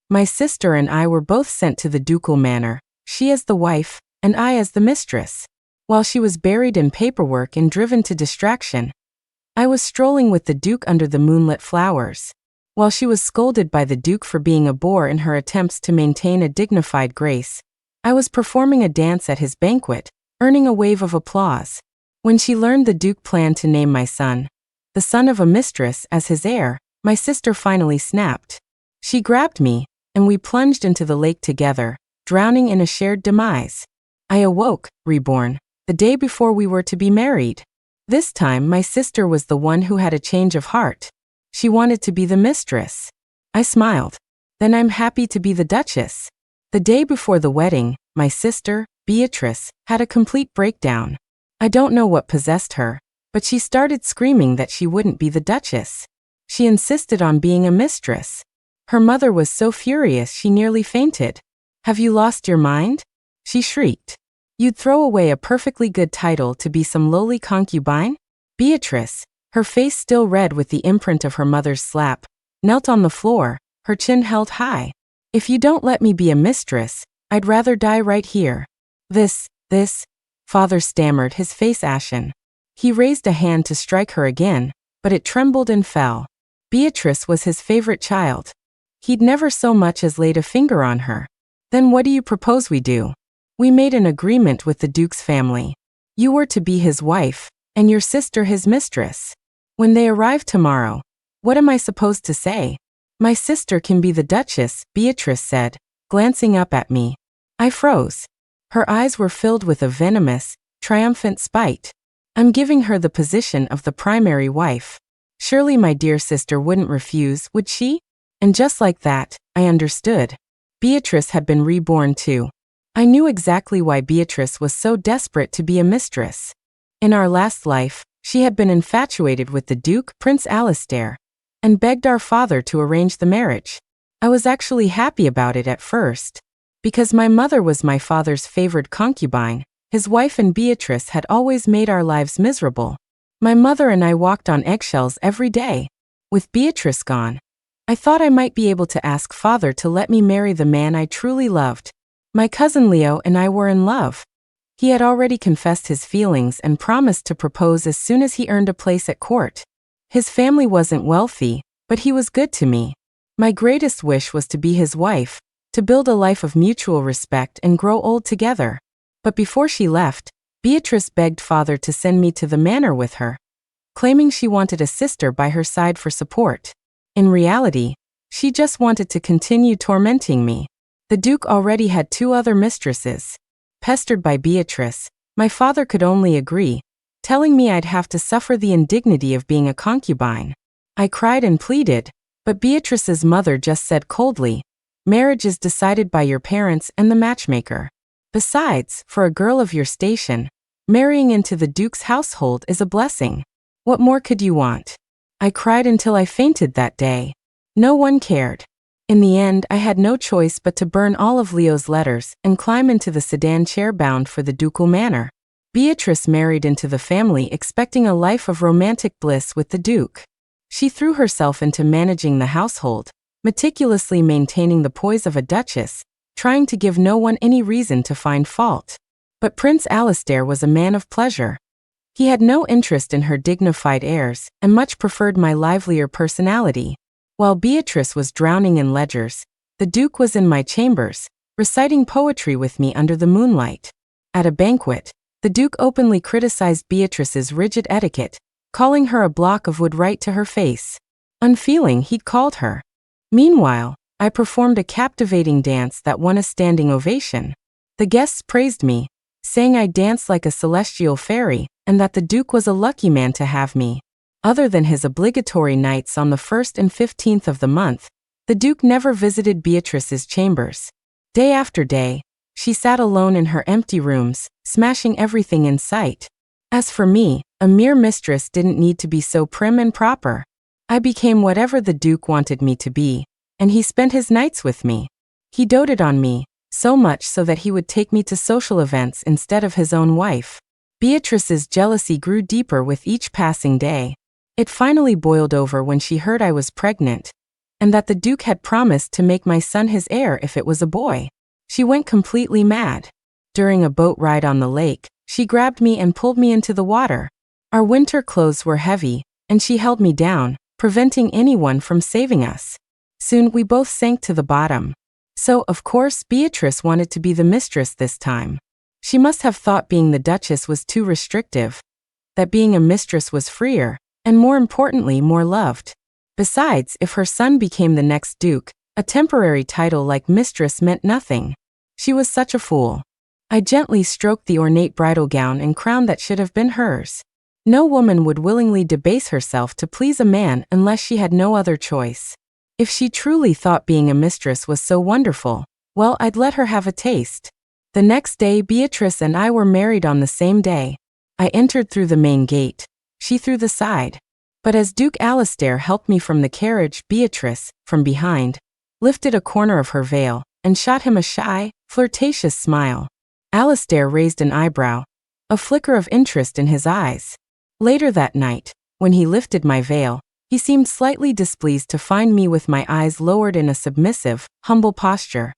My sister and I were both sent to the ducal manor, she as the wife, and I as the mistress. While she was buried in paperwork and driven to distraction, I was strolling with the duke under the moonlit flowers. While she was scolded by the duke for being a bore in her attempts to maintain a dignified grace, I was performing a dance at his banquet, earning a wave of applause. When she learned the duke planned to name my son, the son of a mistress, as his heir, my sister finally snapped. She grabbed me, and we plunged into the lake together, drowning in a shared demise. I awoke, reborn, the day before we were to be married. This time my sister was the one who had a change of heart. She wanted to be the mistress. I smiled. Then I'm happy to be the duchess. The day before the wedding, my sister, Beatrice, had a complete breakdown. I don't know what possessed her, but she started screaming that she wouldn't be the duchess. She insisted on being a mistress. Her mother was so furious she nearly fainted. Have you lost your mind? She shrieked. You'd throw away a perfectly good title to be some lowly concubine? Beatrice, her face still red with the imprint of her mother's slap, knelt on the floor, her chin held high. If you don't let me be a mistress, I'd rather die right here. This, father stammered, his face ashen. He raised a hand to strike her again, but it trembled and fell. Beatrice was his favorite child. He'd never so much as laid a finger on her. Then what do you propose we do? We made an agreement with the duke's family. You were to be his wife, and your sister his mistress. When they arrive tomorrow, what am I supposed to say? My sister can be the duchess, Beatrice said, glancing up at me. I froze. Her eyes were filled with a venomous, triumphant spite. I'm giving her the position of the primary wife. Surely my dear sister wouldn't refuse, would she? And just like that, I understood. Beatrice had been reborn too. I knew exactly why Beatrice was so desperate to be a mistress. In our last life, she had been infatuated with the Duke, Prince Alistair, and begged our father to arrange the marriage. I was actually happy about it at first, because my mother was my father's favored concubine. His wife and Beatrice had always made our lives miserable. My mother and I walked on eggshells every day. With Beatrice gone, I thought I might be able to ask father to let me marry the man I truly loved. My cousin Leo and I were in love. He had already confessed his feelings and promised to propose as soon as he earned a place at court. His family wasn't wealthy, but he was good to me. My greatest wish was to be his wife, to build a life of mutual respect and grow old together. But before she left, Beatrice begged father to send me to the manor with her, claiming she wanted a sister by her side for support. In reality, she just wanted to continue tormenting me. The Duke already had 2 other mistresses. Pestered by Beatrice, my father could only agree, telling me I'd have to suffer the indignity of being a concubine. I cried and pleaded, but Beatrice's mother just said coldly, "Marriage is decided by your parents and the matchmaker. Besides, for a girl of your station, marrying into the Duke's household is a blessing. What more could you want?" I cried until I fainted that day. No one cared. In the end, I had no choice but to burn all of Leo's letters and climb into the sedan chair bound for the ducal manor. Beatrice married into the family expecting a life of romantic bliss with the Duke. She threw herself into managing the household, meticulously maintaining the poise of a duchess, trying to give no one any reason to find fault. But Prince Alistair was a man of pleasure. He had no interest in her dignified airs and much preferred my livelier personality. While Beatrice was drowning in ledgers, the Duke was in my chambers, reciting poetry with me under the moonlight. At a banquet, the Duke openly criticized Beatrice's rigid etiquette, calling her a block of wood right to her face. Unfeeling, he'd called her. Meanwhile, I performed a captivating dance that won a standing ovation. The guests praised me, saying I danced like a celestial fairy, and that the Duke was a lucky man to have me. Other than his obligatory nights on the 1st and 15th of the month, the Duke never visited Beatrice's chambers. Day after day, she sat alone in her empty rooms, smashing everything in sight. As for me, a mere mistress didn't need to be so prim and proper. I became whatever the Duke wanted me to be, and he spent his nights with me. He doted on me, so much so that he would take me to social events instead of his own wife. Beatrice's jealousy grew deeper with each passing day. It finally boiled over when she heard I was pregnant. and that the Duke had promised to make my son his heir if it was a boy. She went completely mad. During a boat ride on the lake, she grabbed me and pulled me into the water. Our winter clothes were heavy, and she held me down, preventing anyone from saving us. Soon we both sank to the bottom. So, of course, Beatrice wanted to be the mistress this time. She must have thought being the duchess was too restrictive, that being a mistress was freer, and more importantly, more loved. Besides, if her son became the next duke, a temporary title like mistress meant nothing. She was such a fool. I gently stroked the ornate bridal gown and crown that should have been hers. No woman would willingly debase herself to please a man unless she had no other choice. If she truly thought being a mistress was so wonderful, well, I'd let her have a taste. The next day, Beatrice and I were married on the same day. I entered through the main gate, she through the side. But as Duke Alastair helped me from the carriage, Beatrice, from behind, lifted a corner of her veil and shot him a shy, flirtatious smile. Alastair raised an eyebrow, a flicker of interest in his eyes. Later that night, when he lifted my veil, he seemed slightly displeased to find me with my eyes lowered in a submissive, humble posture.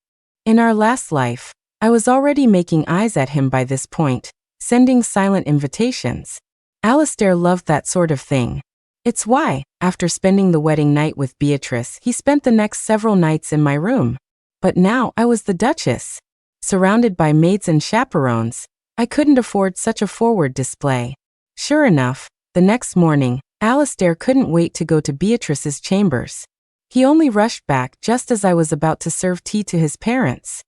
In our last life, I was already making eyes at him by this point, sending silent invitations. Alastair loved that sort of thing. It's why, after spending the wedding night with Beatrice, he spent the next several nights in my room. But now I was the duchess. Surrounded by maids and chaperones, I couldn't afford such a forward display. Sure enough, the next morning, Alastair couldn't wait to go to Beatrice's chambers. He only rushed back just as I was about to serve tea to his parents.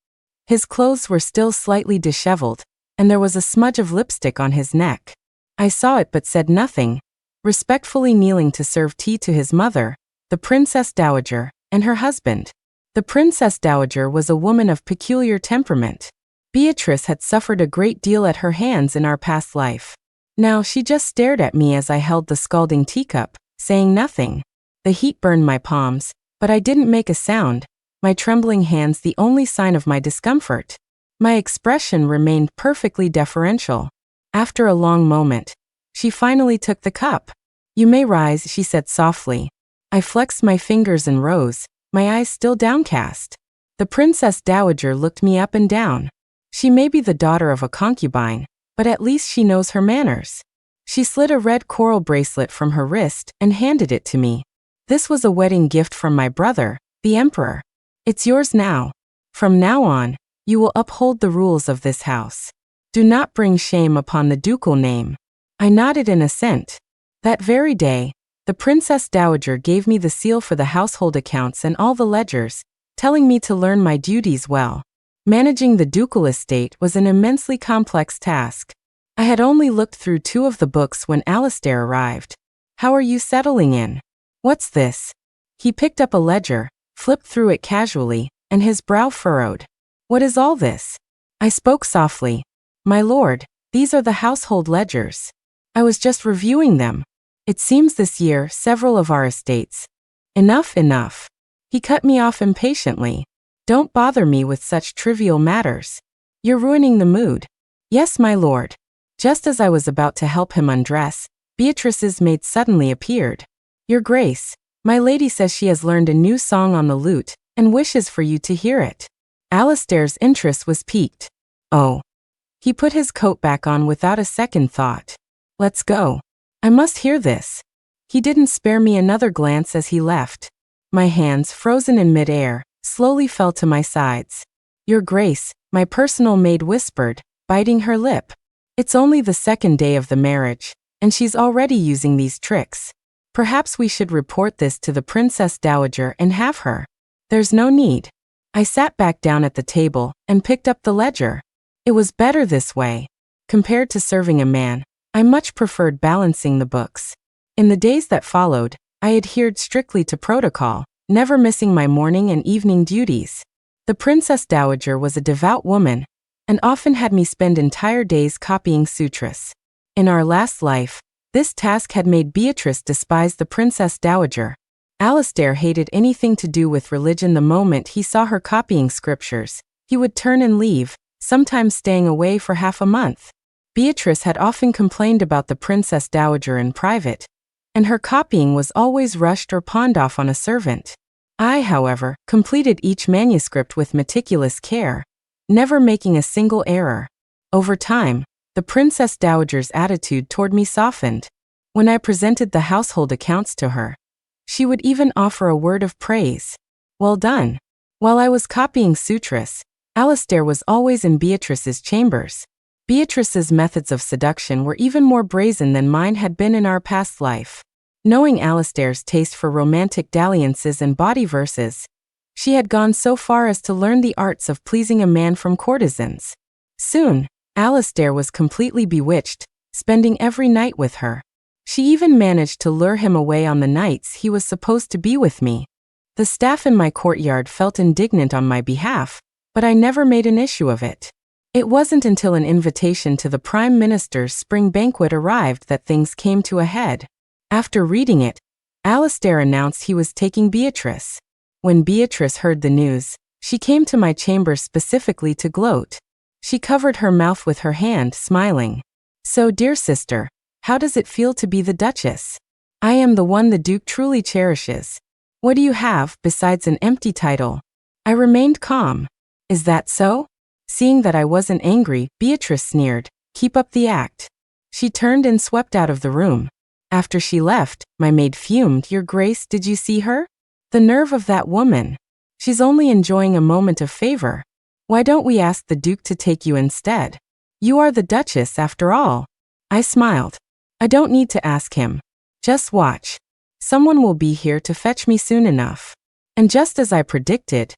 His clothes were still slightly disheveled, and there was a smudge of lipstick on his neck. I saw it but said nothing, respectfully kneeling to serve tea to his mother, the Princess Dowager, and her husband. The Princess Dowager was a woman of peculiar temperament. Beatrice had suffered a great deal at her hands in our past life. Now she just stared at me as I held the scalding teacup, saying nothing. The heat burned my palms, but I didn't make a sound, my trembling hands the only sign of my discomfort. My expression remained perfectly deferential. After a long moment, she finally took the cup. "You may rise," she said softly. I flexed my fingers and rose, my eyes still downcast. The Princess Dowager looked me up and down. She may be the daughter of a concubine, but at least she knows her manners. She slid a red coral bracelet from her wrist and handed it to me. This was a wedding gift from my brother, the Emperor. "It's yours now. From now on, you will uphold the rules of this house. Do not bring shame upon the ducal name." I nodded in assent. That very day, the Princess Dowager gave me the seal for the household accounts and all the ledgers, telling me to learn my duties well. Managing the ducal estate was an immensely complex task. I had only looked through 2 of the books when Alastair arrived. "How are you settling in? What's this?" He picked up a ledger, flipped through it casually, and his brow furrowed. "What is all this?" I spoke softly. "My lord, these are the household ledgers. I was just reviewing them. It seems this year several of our estates." "Enough, enough." He cut me off impatiently. "Don't bother me with such trivial matters. You're ruining the mood." "Yes, my lord." Just as I was about to help him undress, Beatrice's maid suddenly appeared. "Your Grace, my lady says she has learned a new song on the lute, and wishes for you to hear it." Alastair's interest was piqued. "Oh." He put his coat back on without a second thought. "Let's go. I must hear this." He didn't spare me another glance as he left. My hands, frozen in midair, slowly fell to my sides. "Your Grace," my personal maid whispered, biting her lip. "It's only the 2nd day of the marriage, and she's already using these tricks. Perhaps we should report this to the Princess Dowager and have her." "There's no need." I sat back down at the table and picked up the ledger. It was better this way. Compared to serving a man, I much preferred balancing the books. In the days that followed, I adhered strictly to protocol, never missing my morning and evening duties. The Princess Dowager was a devout woman, and often had me spend entire days copying sutras. In our last life, this task had made Beatrice despise the Princess Dowager. Alastair hated anything to do with religion. The moment he saw her copying scriptures, he would turn and leave, sometimes staying away for half a month. Beatrice had often complained about the Princess Dowager in private, and her copying was always rushed or pawned off on a servant. I, however, completed each manuscript with meticulous care, never making a single error. Over time, the Princess Dowager's attitude toward me softened. When I presented the household accounts to her, she would even offer a word of praise. Well done. While I was copying sutras, Alistair was always in Beatrice's chambers. Beatrice's methods of seduction were even more brazen than mine had been in our past life. Knowing Alistair's taste for romantic dalliances and bawdy verses, she had gone so far as to learn the arts of pleasing a man from courtesans. Soon, Alistair was completely bewitched, spending every night with her. She even managed to lure him away on the nights he was supposed to be with me. The staff in my courtyard felt indignant on my behalf, but I never made an issue of it. It wasn't until an invitation to the Prime Minister's spring banquet arrived that things came to a head. After reading it, Alistair announced he was taking Beatrice. When Beatrice heard the news, she came to my chamber specifically to gloat. She covered her mouth with her hand, smiling. So, dear sister, how does it feel to be the Duchess? I am the one the Duke truly cherishes. What do you have besides an empty title? I remained calm. Is that so? Seeing that I wasn't angry, Beatrice sneered. Keep up the act. She turned and swept out of the room. After she left, my maid fumed. Your Grace, did you see her? The nerve of that woman. She's only enjoying a moment of favor. Why don't we ask the Duke to take you instead? You are the Duchess after all. I smiled. I don't need to ask him. Just watch. Someone will be here to fetch me soon enough. And just as I predicted,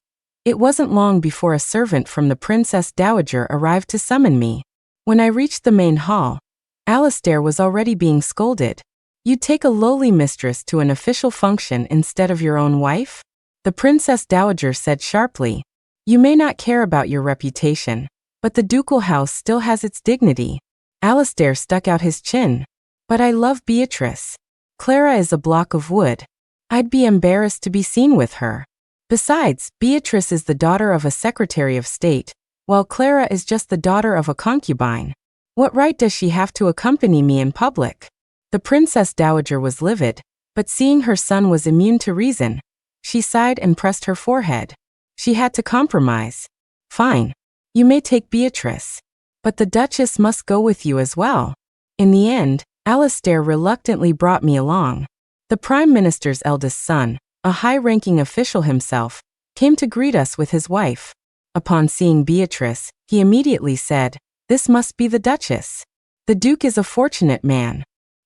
it wasn't long before a servant from the Princess Dowager arrived to summon me. When I reached the main hall, Alistair was already being scolded. You'd take a lowly mistress to an official function instead of your own wife? The Princess Dowager said sharply. You may not care about your reputation, but the ducal house still has its dignity. Alistair stuck out his chin. But I love Beatrice. Clara is a block of wood. I'd be embarrassed to be seen with her. Besides, Beatrice is the daughter of a Secretary of State, while Clara is just the daughter of a concubine. What right does she have to accompany me in public? The Princess Dowager was livid, but seeing her son was immune to reason, she sighed and pressed her forehead. She had to compromise. Fine. You may take Beatrice. But the Duchess must go with you as well. In the end, Alistair reluctantly brought me along. The Prime Minister's eldest son, a high-ranking official himself, came to greet us with his wife. Upon seeing Beatrice, he immediately said, "This must be the Duchess. The Duke is a fortunate man."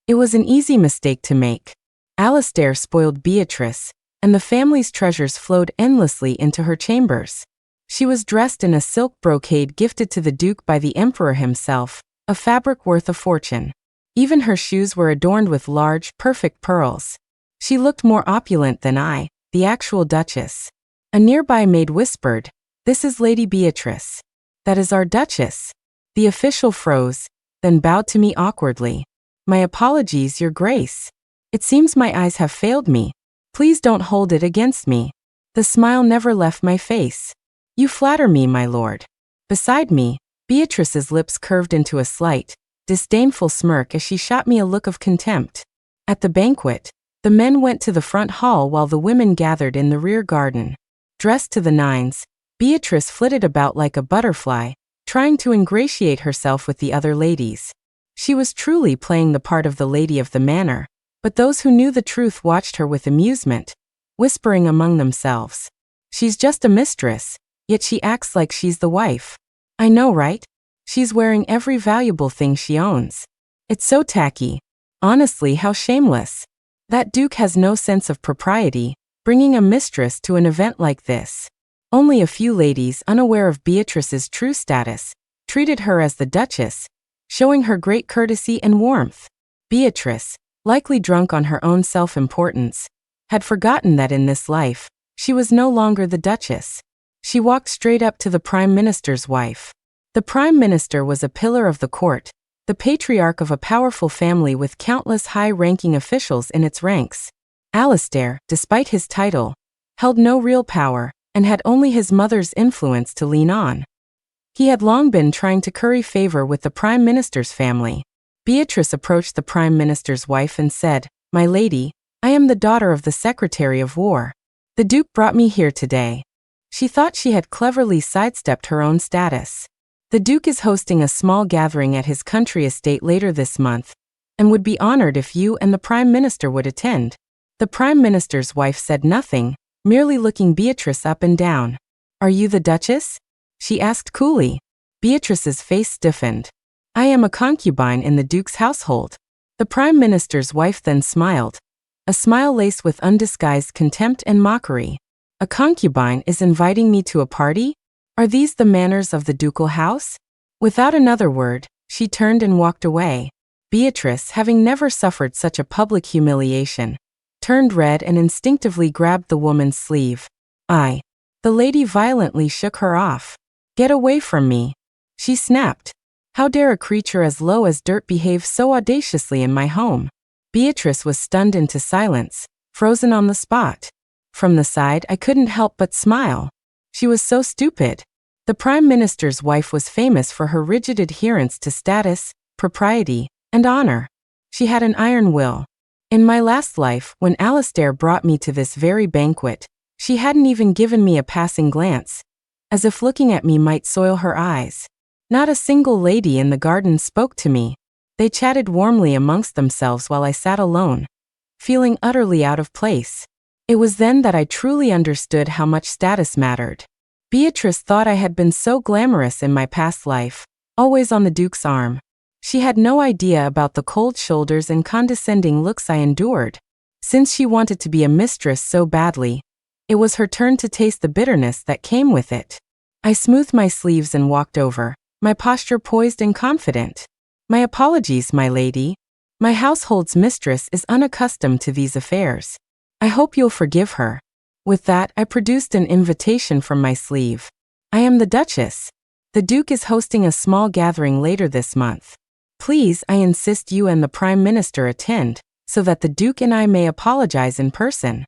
It was an easy mistake to make. Alistair spoiled Beatrice, and the family's treasures flowed endlessly into her chambers. She was dressed in a silk brocade gifted to the Duke by the Emperor himself, a fabric worth a fortune. Even her shoes were adorned with large, perfect pearls. She looked more opulent than I, the actual Duchess. A nearby maid whispered, "This is Lady Beatrice." "That is our Duchess." The official froze, then bowed to me awkwardly. "My apologies, Your Grace. It seems my eyes have failed me. Please don't hold it against me." The smile never left my face. "You flatter me, my lord." Beside me, Beatrice's lips curved into a slight, disdainful smirk as she shot me a look of contempt. At the banquet, the men went to the front hall while the women gathered in the rear garden. Dressed to the nines, Beatrice flitted about like a butterfly, trying to ingratiate herself with the other ladies. She was truly playing the part of the lady of the manor, but those who knew the truth watched her with amusement, whispering among themselves, "She's just a mistress, yet she acts like she's the wife." I know, right? She's wearing every valuable thing she owns. It's so tacky. Honestly, how shameless. That Duke has no sense of propriety, bringing a mistress to an event like this. Only a few ladies, unaware of Beatrice's true status, treated her as the Duchess, showing her great courtesy and warmth. Beatrice, likely drunk on her own self-importance, had forgotten that in this life, she was no longer the Duchess. She walked straight up to the Prime Minister's wife. The Prime Minister was a pillar of the court, the patriarch of a powerful family with countless high-ranking officials in its ranks. Alistair, despite his title, held no real power and had only his mother's influence to lean on. He had long been trying to curry favor with the Prime Minister's family. Beatrice approached the Prime Minister's wife and said, "My lady, I am the daughter of the Secretary of War." The Duke brought me here today." She thought she had cleverly sidestepped her own status. "The Duke is hosting a small gathering at his country estate later this month, and would be honored if you and the Prime Minister would attend." The Prime Minister's wife said nothing, merely looking Beatrice up and down. "Are you the Duchess?" she asked coolly. Beatrice's face stiffened. "I am a concubine in the Duke's household." The Prime Minister's wife then smiled, a smile laced with undisguised contempt and mockery. "A concubine is inviting me to a party? Are these the manners of the ducal house?" Without another word, she turned and walked away. Beatrice, having never suffered such a public humiliation, turned red and instinctively grabbed the woman's sleeve. The lady violently shook her off. "Get away from me," she snapped. "How dare a creature as low as dirt behave so audaciously in my home?" Beatrice was stunned into silence, frozen on the spot. From the side, I couldn't help but smile. She was so stupid. The Prime Minister's wife was famous for her rigid adherence to status, propriety, and honor. She had an iron will. In my last life, when Alistair brought me to this very banquet, she hadn't even given me a passing glance, as if looking at me might soil her eyes. Not a single lady in the garden spoke to me. They chatted warmly amongst themselves while I sat alone, feeling utterly out of place. It was then that I truly understood how much status mattered. Beatrice thought I had been so glamorous in my past life, always on the Duke's arm. She had no idea about the cold shoulders and condescending looks I endured. Since she wanted to be a mistress so badly, it was her turn to taste the bitterness that came with it. I smoothed my sleeves and walked over, my posture poised and confident. "My apologies, my lady. My household's mistress is unaccustomed to these affairs. I hope you'll forgive her." With that, I produced an invitation from my sleeve. "I am the Duchess. The Duke is hosting a small gathering later this month. Please, I insist you and the Prime Minister attend, so that the Duke and I may apologize in person."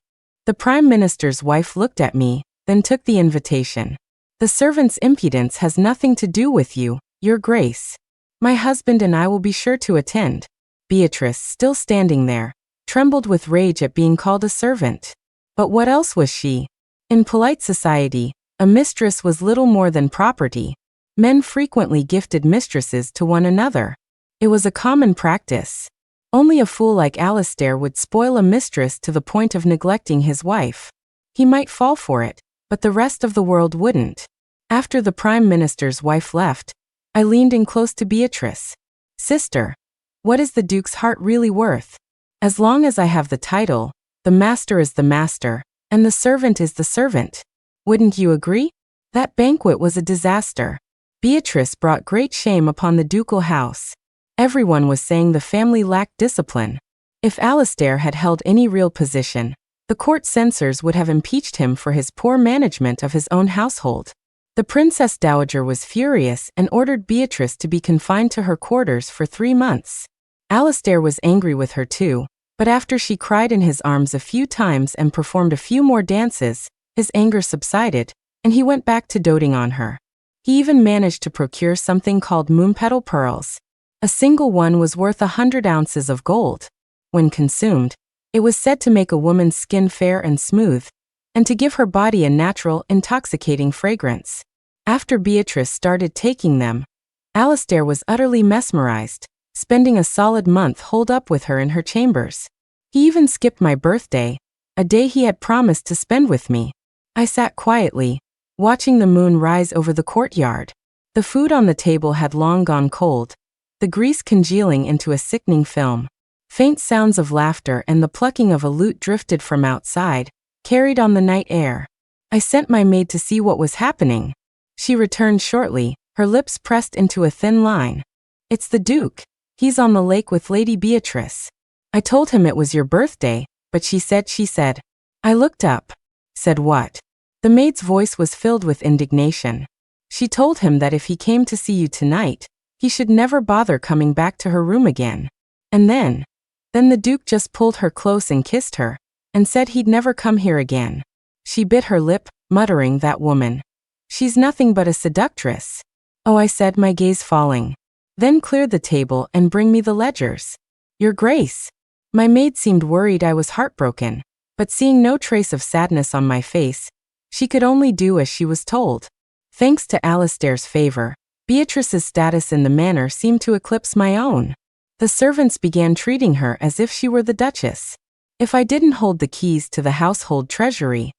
The Prime Minister's wife looked at me, then took the invitation. "The servant's impudence has nothing to do with you, Your Grace. My husband and I will be sure to attend." Beatrice, still standing there, trembled with rage at being called a servant. But what else was she? In polite society, a mistress was little more than property. Men frequently gifted mistresses to one another. It was a common practice. Only a fool like Alistair would spoil a mistress to the point of neglecting his wife. He might fall for it, but the rest of the world wouldn't. After the Prime Minister's wife left, I leaned in close to Beatrice. "Sister, what is the Duke's heart really worth? As long as I have the title, the master is the master, and the servant is the servant. Wouldn't you agree?" That banquet was a disaster. Beatrice brought great shame upon the ducal house. Everyone was saying the family lacked discipline. If Alistair had held any real position, the court censors would have impeached him for his poor management of his own household. The Princess Dowager was furious and ordered Beatrice to be confined to her quarters for 3 months. Alistair was angry with her too, but after she cried in his arms a few times and performed a few more dances, his anger subsided, and he went back to doting on her. He even managed to procure something called moonpetal pearls. A single one was worth 100 ounces of gold. When consumed, it was said to make a woman's skin fair and smooth, and to give her body a natural, intoxicating fragrance. After Beatrice started taking them, Alistair was utterly mesmerized, spending a solid month holed up with her in her chambers. He even skipped my birthday, a day he had promised to spend with me. I sat quietly, watching the moon rise over the courtyard. The food on the table had long gone cold, the grease congealing into a sickening film. Faint sounds of laughter and the plucking of a lute drifted from outside, carried on the night air. I sent my maid to see what was happening. She returned shortly, her lips pressed into a thin line. "It's the Duke. He's on the lake with Lady Beatrice. I told him it was your birthday, but she said. I looked up. Said what?" The maid's voice was filled with indignation. "She told him that if he came to see you tonight, he should never bother coming back to her room again. And then the Duke just pulled her close and kissed her, and said he'd never come here again." She bit her lip, muttering, "That woman. She's nothing but a seductress." "Oh," I said, my gaze falling. "Then clear the table and bring me the ledgers." "Your Grace." My maid seemed worried I was heartbroken. But seeing no trace of sadness on my face, she could only do as she was told. Thanks to Alistair's favor, Beatrice's status in the manor seemed to eclipse my own. The servants began treating her as if she were the duchess. If I didn't hold the keys to the household treasury,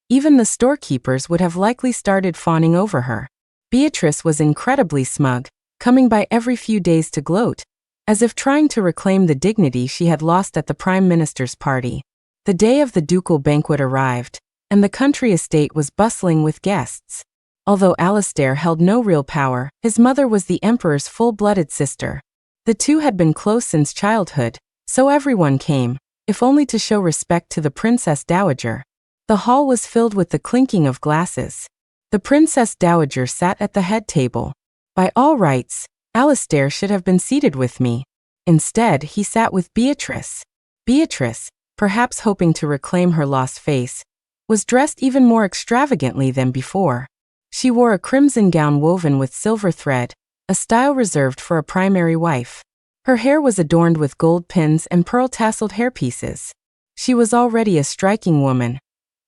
even the storekeepers would have likely started fawning over her. Beatrice was incredibly smug, coming by every few days to gloat, as if trying to reclaim the dignity she had lost at the Prime Minister's party. The day of the ducal banquet arrived, and the country estate was bustling with guests. Although Alistair held no real power, his mother was the Emperor's full-blooded sister. The two had been close since childhood, so everyone came, if only to show respect to the Princess Dowager. The hall was filled with the clinking of glasses. The Princess Dowager sat at the head table. By all rights, Alistair should have been seated with me. Instead, he sat with Beatrice. Beatrice, perhaps hoping to reclaim her lost face, was dressed even more extravagantly than before. She wore a crimson gown woven with silver thread, a style reserved for a primary wife. Her hair was adorned with gold pins and pearl-tasseled hairpieces. She was already a striking woman,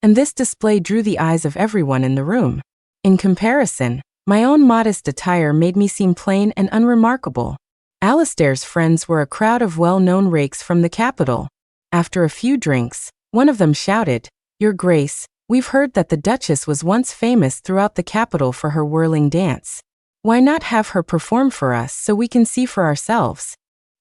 and this display drew the eyes of everyone in the room. In comparison, my own modest attire made me seem plain and unremarkable. Alistair's friends were a crowd of well-known rakes from the capital. After a few drinks, one of them shouted, "Your Grace, we've heard that the Duchess was once famous throughout the capital for her whirling dance. Why not have her perform for us so we can see for ourselves?"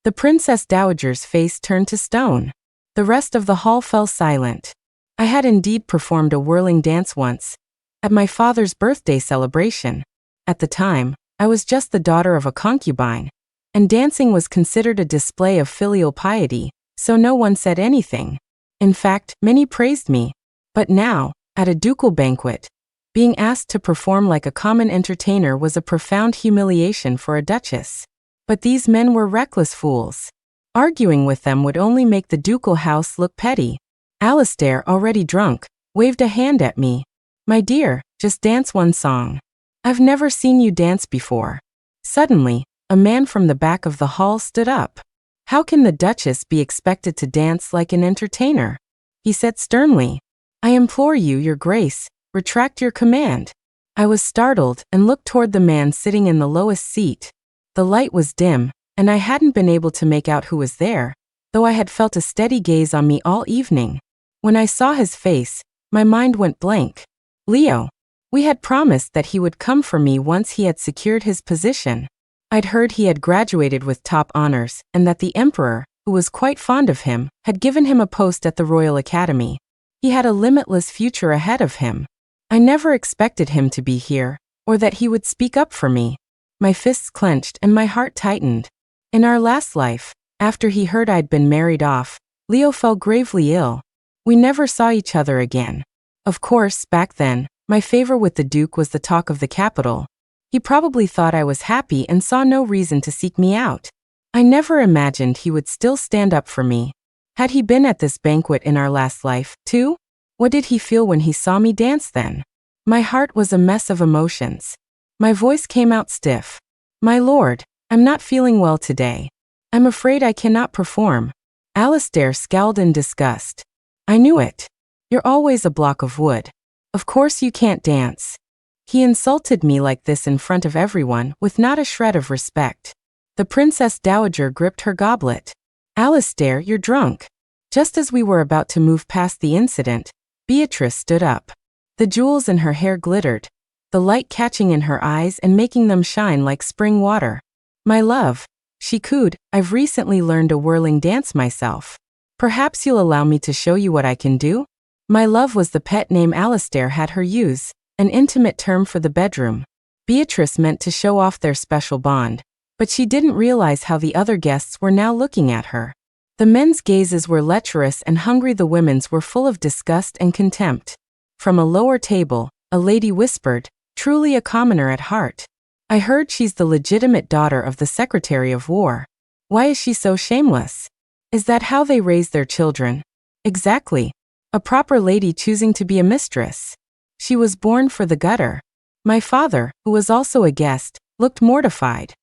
The Princess Dowager's face turned to stone. The rest of the hall fell silent. I had indeed performed a whirling dance once, at my father's birthday celebration. At the time, I was just the daughter of a concubine, and dancing was considered a display of filial piety, so no one said anything. In fact, many praised me. But now, at a ducal banquet, being asked to perform like a common entertainer was a profound humiliation for a duchess. But these men were reckless fools. Arguing with them would only make the ducal house look petty. Alistair, already drunk, waved a hand at me. "My dear, just dance one song. I've never seen you dance before." Suddenly, a man from the back of the hall stood up. "How can the Duchess be expected to dance like an entertainer?" he said sternly. "I implore you, Your Grace, retract your command." I was startled and looked toward the man sitting in the lowest seat. The light was dim, and I hadn't been able to make out who was there, though I had felt a steady gaze on me all evening. When I saw his face, my mind went blank. Leo. We had promised that he would come for me once he had secured his position. I'd heard he had graduated with top honors, and that the Emperor, who was quite fond of him, had given him a post at the Royal Academy. He had a limitless future ahead of him. I never expected him to be here, or that he would speak up for me. My fists clenched and my heart tightened. In our last life, after he heard I'd been married off, Leo fell gravely ill. We never saw each other again. Of course, back then, my favor with the Duke was the talk of the capital. He probably thought I was happy and saw no reason to seek me out. I never imagined he would still stand up for me. Had he been at this banquet in our last life, too? What did he feel when he saw me dance then? My heart was a mess of emotions. My voice came out stiff. "My lord, I'm not feeling well today. I'm afraid I cannot perform." Alistair scowled in disgust. "I knew it. You're always a block of wood. Of course you can't dance." He insulted me like this in front of everyone, with not a shred of respect. The Princess Dowager gripped her goblet. "Alistair, you're drunk." Just as we were about to move past the incident, Beatrice stood up. The jewels in her hair glittered, the light catching in her eyes and making them shine like spring water. "My love," she cooed, "I've recently learned a whirling dance myself. Perhaps you'll allow me to show you what I can do?" My love was the pet name Alistair had her use, an intimate term for the bedroom. Beatrice meant to show off their special bond, but she didn't realize how the other guests were now looking at her. The men's gazes were lecherous and hungry, the women's were full of disgust and contempt. From a lower table, a lady whispered, "Truly a commoner at heart. I heard she's the legitimate daughter of the Secretary of War. Why is she so shameless? Is that how they raise their children?" "Exactly. A proper lady choosing to be a mistress. She was born for the gutter." My father, who was also a guest, looked mortified.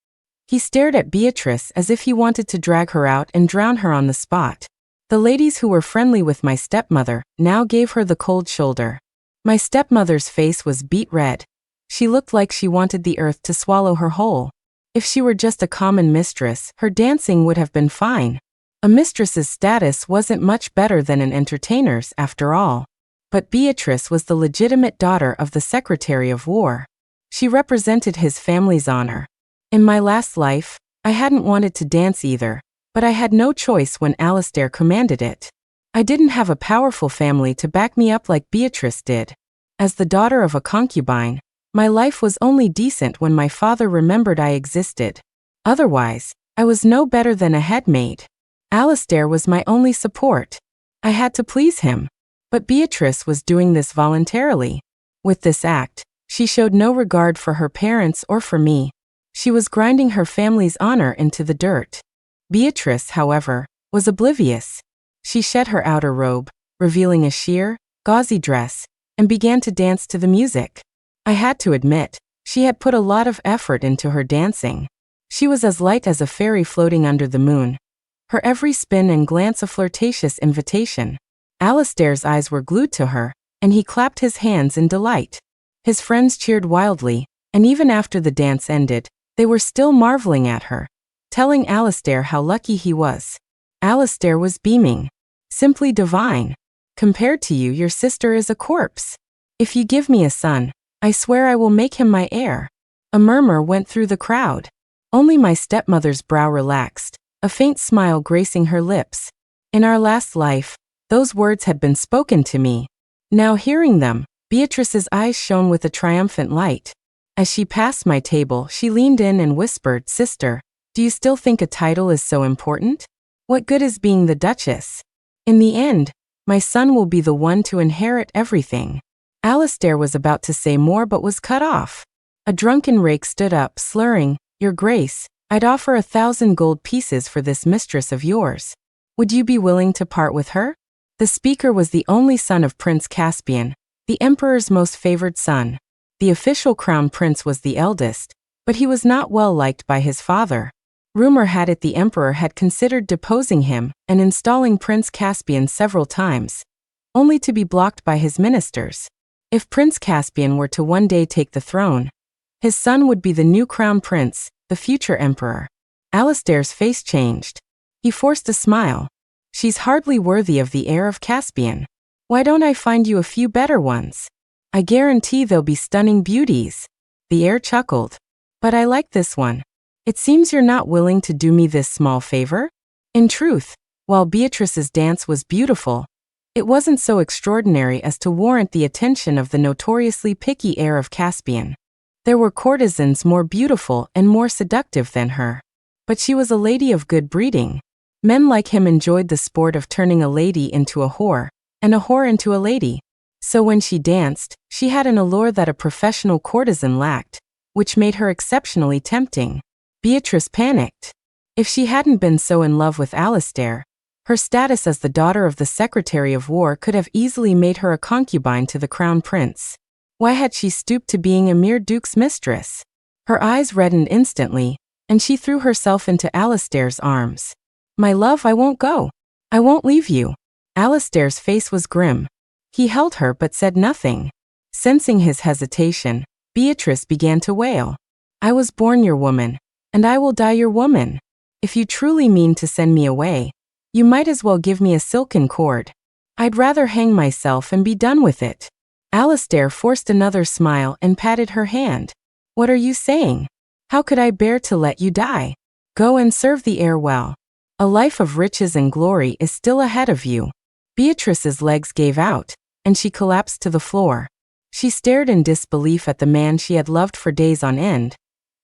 He stared at Beatrice as if he wanted to drag her out and drown her on the spot. The ladies who were friendly with my stepmother now gave her the cold shoulder. My stepmother's face was beet red. She looked like she wanted the earth to swallow her whole. If she were just a common mistress, her dancing would have been fine. A mistress's status wasn't much better than an entertainer's, after all. But Beatrice was the legitimate daughter of the Secretary of War. She represented his family's honor. In my last life, I hadn't wanted to dance either, but I had no choice when Alistair commanded it. I didn't have a powerful family to back me up like Beatrice did. As the daughter of a concubine, my life was only decent when my father remembered I existed. Otherwise, I was no better than a headmaid. Alistair was my only support. I had to please him. But Beatrice was doing this voluntarily. With this act, she showed no regard for her parents or for me. She was grinding her family's honor into the dirt. Beatrice, however, was oblivious. She shed her outer robe, revealing a sheer, gauzy dress, and began to dance to the music. I had to admit, she had put a lot of effort into her dancing. She was as light as a fairy floating under the moon. Her every spin and glance a flirtatious invitation. Alistair's eyes were glued to her, and he clapped his hands in delight. His friends cheered wildly, and even after the dance ended, they were still marveling at her, telling Alistair how lucky he was. Alistair was beaming. Simply divine. Compared to you, your sister is a corpse. If you give me a son, I swear I will make him my heir. A murmur went through the crowd. Only my stepmother's brow relaxed, a faint smile gracing her lips. In our last life, those words had been spoken to me. Now hearing them, Beatrice's eyes shone with a triumphant light. As she passed my table, she leaned in and whispered, "Sister, do you still think a title is so important? What good is being the duchess? In the end, my son will be the one to inherit everything." Alistair was about to say more but was cut off. A drunken rake stood up, slurring, "Your Grace, I'd offer 1,000 gold pieces for this mistress of yours. Would you be willing to part with her?" The speaker was the only son of Prince Caspian, the emperor's most favored son. The official crown prince was the eldest, but he was not well liked by his father. Rumor had it the emperor had considered deposing him and installing Prince Caspian several times, only to be blocked by his ministers. If Prince Caspian were to one day take the throne, his son would be the new crown prince, the future emperor. Alistair's face changed. He forced a smile. "She's hardly worthy of the heir of Caspian. Why don't I find you a few better ones? I guarantee they'll be stunning beauties." The heir chuckled. "But I like this one. It seems you're not willing to do me this small favor?" In truth, while Beatrice's dance was beautiful, it wasn't so extraordinary as to warrant the attention of the notoriously picky heir of Caspian. There were courtesans more beautiful and more seductive than her. But she was a lady of good breeding. Men like him enjoyed the sport of turning a lady into a whore, and a whore into a lady. So when she danced, she had an allure that a professional courtesan lacked, which made her exceptionally tempting. Beatrice panicked. If she hadn't been so in love with Alistair, her status as the daughter of the Secretary of War could have easily made her a concubine to the crown prince. Why had she stooped to being a mere duke's mistress? Her eyes reddened instantly, and she threw herself into Alistair's arms. "My love, I won't go. I won't leave you." Alistair's face was grim. He held her but said nothing. Sensing his hesitation, Beatrice began to wail. "I was born your woman, and I will die your woman. If you truly mean to send me away, you might as well give me a silken cord. I'd rather hang myself and be done with it." Alistair forced another smile and patted her hand. "What are you saying? How could I bear to let you die? Go and serve the heir well. A life of riches and glory is still ahead of you." Beatrice's legs gave out, and she collapsed to the floor. She stared in disbelief at the man she had loved for days on end,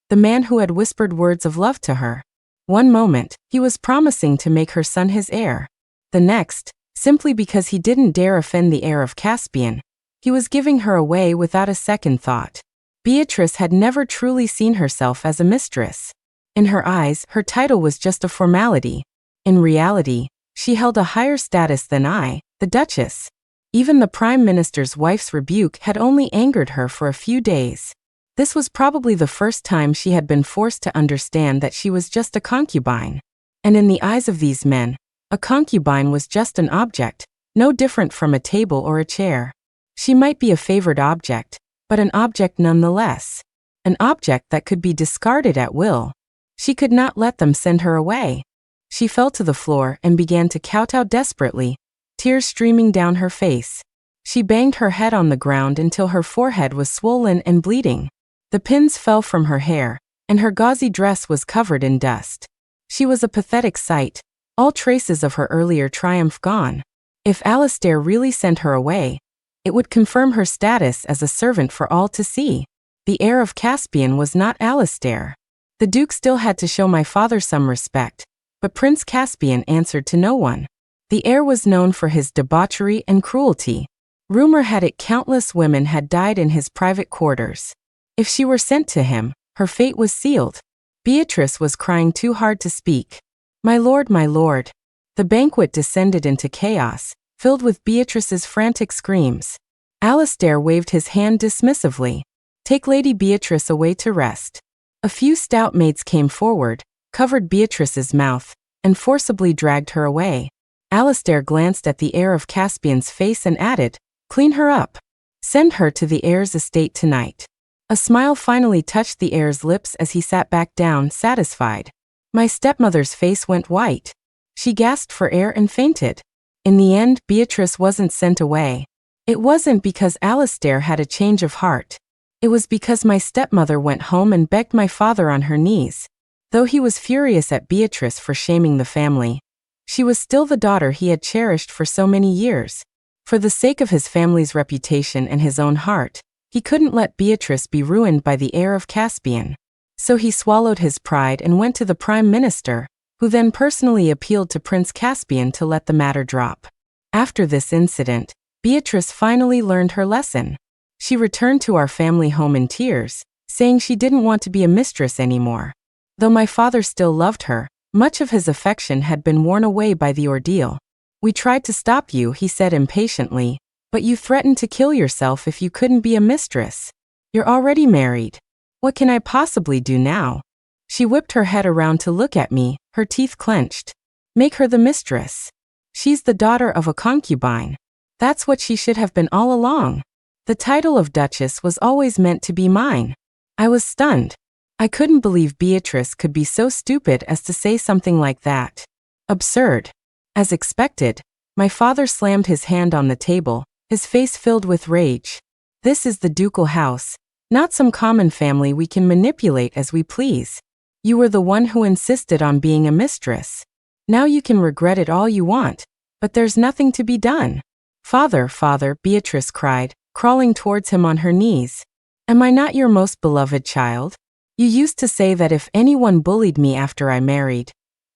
the man who had whispered words of love to her. One moment, he was promising to make her son his heir. The next, simply because he didn't dare offend the heir of Caspian, he was giving her away without a second thought. Beatrice had never truly seen herself as a mistress. In her eyes, her title was just a formality. In reality, she held a higher status than I, the duchess. Even the prime minister's wife's rebuke had only angered her for a few days. This was probably the first time she had been forced to understand that she was just a concubine. And in the eyes of these men, a A concubine was just an object, no different from a table or a chair. She might be a favored object, but an object nonetheless. An object that could be discarded at will. She could not let them send her away. She fell to the floor and began to kowtow desperately, tears streaming down her face. She banged her head on the ground until her forehead was swollen and bleeding. The pins fell from her hair, and her gauzy dress was covered in dust. She was a pathetic sight, all traces of her earlier triumph gone. If Alistair really sent her away, it would confirm her status as a servant for all to see. The heir of Caspian was not Alistair. The Duke still had to show my father some respect, but Prince Caspian answered to no one. The heir was known for his debauchery and cruelty. Rumor had it countless women had died in his private quarters. If she were sent to him, her fate was sealed. Beatrice was crying too hard to speak. My lord, my lord. The banquet descended into chaos, filled with Beatrice's frantic screams. Alistair waved his hand dismissively. Take Lady Beatrice away to rest. A few stout maids came forward, covered Beatrice's mouth, and forcibly dragged her away. Alistair glanced at the heir of Caspian's face and added, Clean her up. Send her to the heir's estate tonight. A smile finally touched the heir's lips as he sat back down, satisfied. My stepmother's face went white. She gasped for air and fainted. In the end, Beatrice wasn't sent away. It wasn't because Alistair had a change of heart. It was because my stepmother went home and begged my father on her knees. Though he was furious at Beatrice for shaming the family, she was still the daughter he had cherished for so many years. For the sake of his family's reputation and his own heart, he couldn't let Beatrice be ruined by the heir of Caspian. So he swallowed his pride and went to the Prime Minister, who then personally appealed to Prince Caspian to let the matter drop. After this incident, Beatrice finally learned her lesson. She returned to our family home in tears, saying she didn't want to be a mistress anymore. Though my father still loved her, much of his affection had been worn away by the ordeal. We tried to stop you, he said impatiently, but you threatened to kill yourself if you couldn't be a mistress. You're already married. What can I possibly do now? She whipped her head around to look at me, her teeth clenched. Make her the mistress. She's the daughter of a concubine. That's what she should have been all along. The title of duchess was always meant to be mine. I was stunned. I couldn't believe Beatrice could be so stupid as to say something like that. Absurd. As expected, my father slammed his hand on the table, his face filled with rage. This is the ducal house, not some common family we can manipulate as we please. You were the one who insisted on being a mistress. Now you can regret it all you want, but there's nothing to be done. Father, father, Beatrice cried, crawling towards him on her knees. Am I not your most beloved child? You used to say that if anyone bullied me after I married,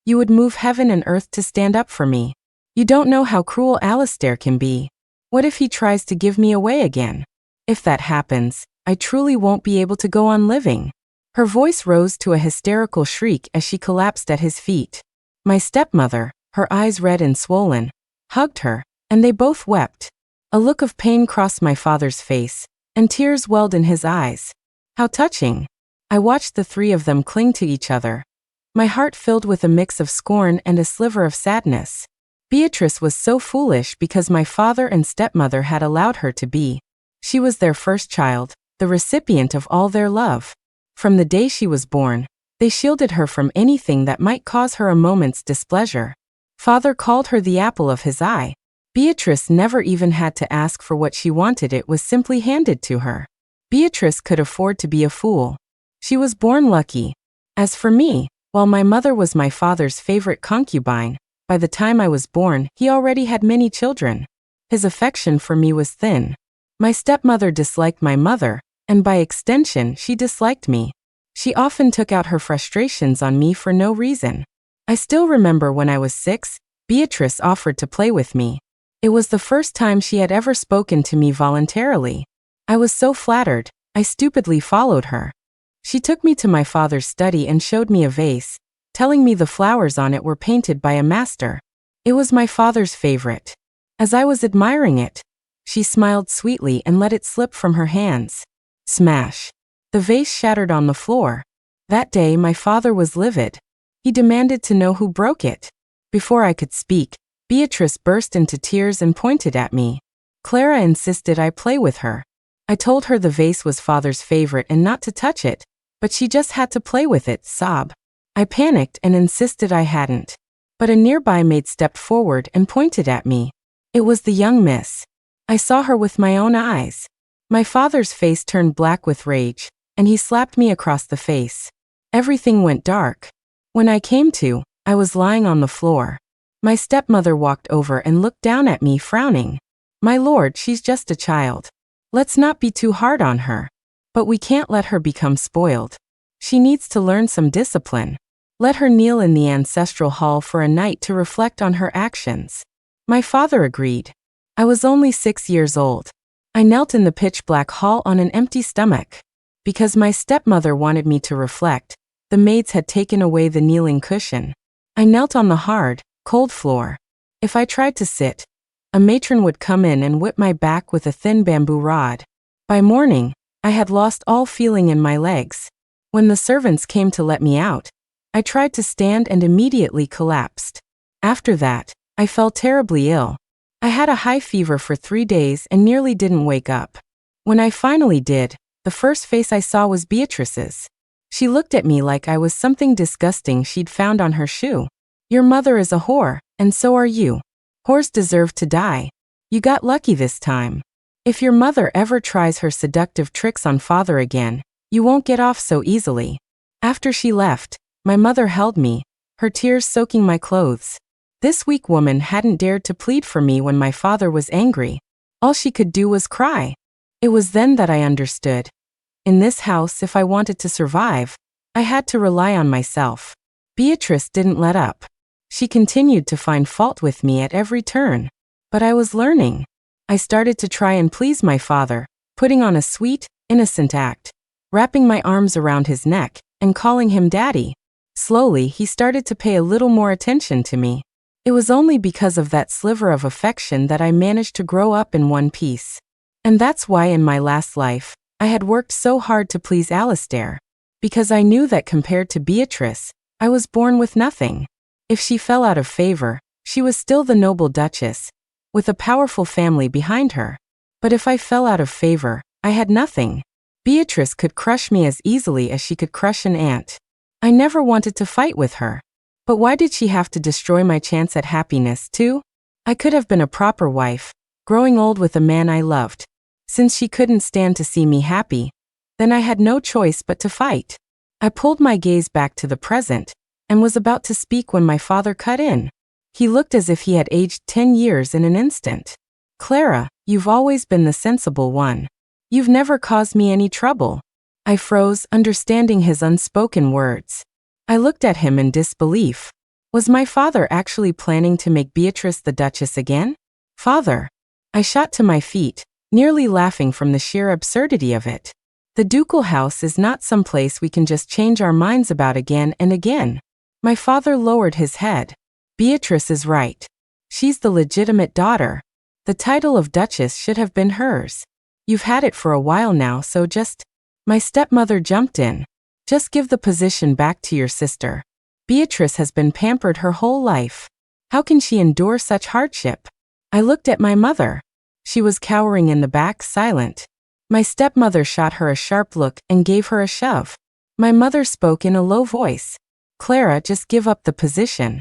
you would move heaven and earth to stand up for me. You don't know how cruel Alistair can be. What if he tries to give me away again? If that happens, I truly won't be able to go on living. Her voice rose to a hysterical shriek as she collapsed at his feet. My stepmother, her eyes red and swollen, hugged her, and they both wept. A look of pain crossed my father's face, and tears welled in his eyes. How touching! I watched the three of them cling to each other. My heart filled with a mix of scorn and a sliver of sadness. Beatrice was so foolish because my father and stepmother had allowed her to be. She was their first child, the recipient of all their love. From the day she was born, they shielded her from anything that might cause her a moment's displeasure. Father called her the apple of his eye. Beatrice never even had to ask for what she wanted, it was simply handed to her. Beatrice could afford to be a fool. She was born lucky. As for me, while my mother was my father's favorite concubine, by the time I was born, he already had many children. His affection for me was thin. My stepmother disliked my mother, and by extension, she disliked me. She often took out her frustrations on me for no reason. I still remember when I was 6, Beatrice offered to play with me. It was the first time she had ever spoken to me voluntarily. I was so flattered, I stupidly followed her. She took me to my father's study and showed me a vase, telling me the flowers on it were painted by a master. It was my father's favorite. As I was admiring it, she smiled sweetly and let it slip from her hands. Smash! The vase shattered on the floor. That day my father was livid. He demanded to know who broke it. Before I could speak, Beatrice burst into tears and pointed at me. Clara insisted I play with her. I told her the vase was father's favorite and not to touch it, but she just had to play with it, sob. I panicked and insisted I hadn't. But a nearby maid stepped forward and pointed at me. It was the young miss. I saw her with my own eyes. My father's face turned black with rage, and he slapped me across the face. Everything went dark. When I came to, I was lying on the floor. My stepmother walked over and looked down at me, frowning. My lord, she's just a child. Let's not be too hard on her. But we can't let her become spoiled. She needs to learn some discipline. Let her kneel in the ancestral hall for a night to reflect on her actions. My father agreed. I was only 6 years old. I knelt in the pitch-black hall on an empty stomach. Because my stepmother wanted me to reflect, the maids had taken away the kneeling cushion. I knelt on the hard, cold floor. If I tried to sit, a matron would come in and whip my back with a thin bamboo rod. By morning, I had lost all feeling in my legs. When the servants came to let me out, I tried to stand and immediately collapsed. After that, I fell terribly ill. I had a high fever for 3 days and nearly didn't wake up. When I finally did, the first face I saw was Beatrice's. She looked at me like I was something disgusting she'd found on her shoe. Your mother is a whore, and so are you. Whores deserve to die. You got lucky this time. If your mother ever tries her seductive tricks on father again, you won't get off so easily. After she left, my mother held me, her tears soaking my clothes. This weak woman hadn't dared to plead for me when my father was angry. All she could do was cry. It was then that I understood. In this house, if I wanted to survive, I had to rely on myself. Beatrice didn't let up. She continued to find fault with me at every turn. But I was learning. I started to try and please my father, putting on a sweet, innocent act, wrapping my arms around his neck, and calling him daddy. Slowly, he started to pay a little more attention to me. It was only because of that sliver of affection that I managed to grow up in one piece. And that's why in my last life, I had worked so hard to please Alistair. Because I knew that compared to Beatrice, I was born with nothing. If she fell out of favor, she was still the noble duchess, with a powerful family behind her. But if I fell out of favor, I had nothing. Beatrice could crush me as easily as she could crush an ant. I never wanted to fight with her. But why did she have to destroy my chance at happiness, too? I could have been a proper wife, growing old with a man I loved. Since she couldn't stand to see me happy, then I had no choice but to fight. I pulled my gaze back to the present, and was about to speak when my father cut in. He looked as if he had aged 10 years in an instant. Clara, you've always been the sensible one. You've never caused me any trouble. I froze, understanding his unspoken words. I looked at him in disbelief. Was my father actually planning to make Beatrice the Duchess again? Father! I shot to my feet, nearly laughing from the sheer absurdity of it. The ducal house is not some place we can just change our minds about again and again. My father lowered his head. Beatrice is right. She's the legitimate daughter. The title of Duchess should have been hers. You've had it for a while now, so just... My stepmother jumped in. Just give the position back to your sister. Beatrice has been pampered her whole life. How can she endure such hardship? I looked at my mother. She was cowering in the back, silent. My stepmother shot her a sharp look and gave her a shove. My mother spoke in a low voice. Clara, just give up the position.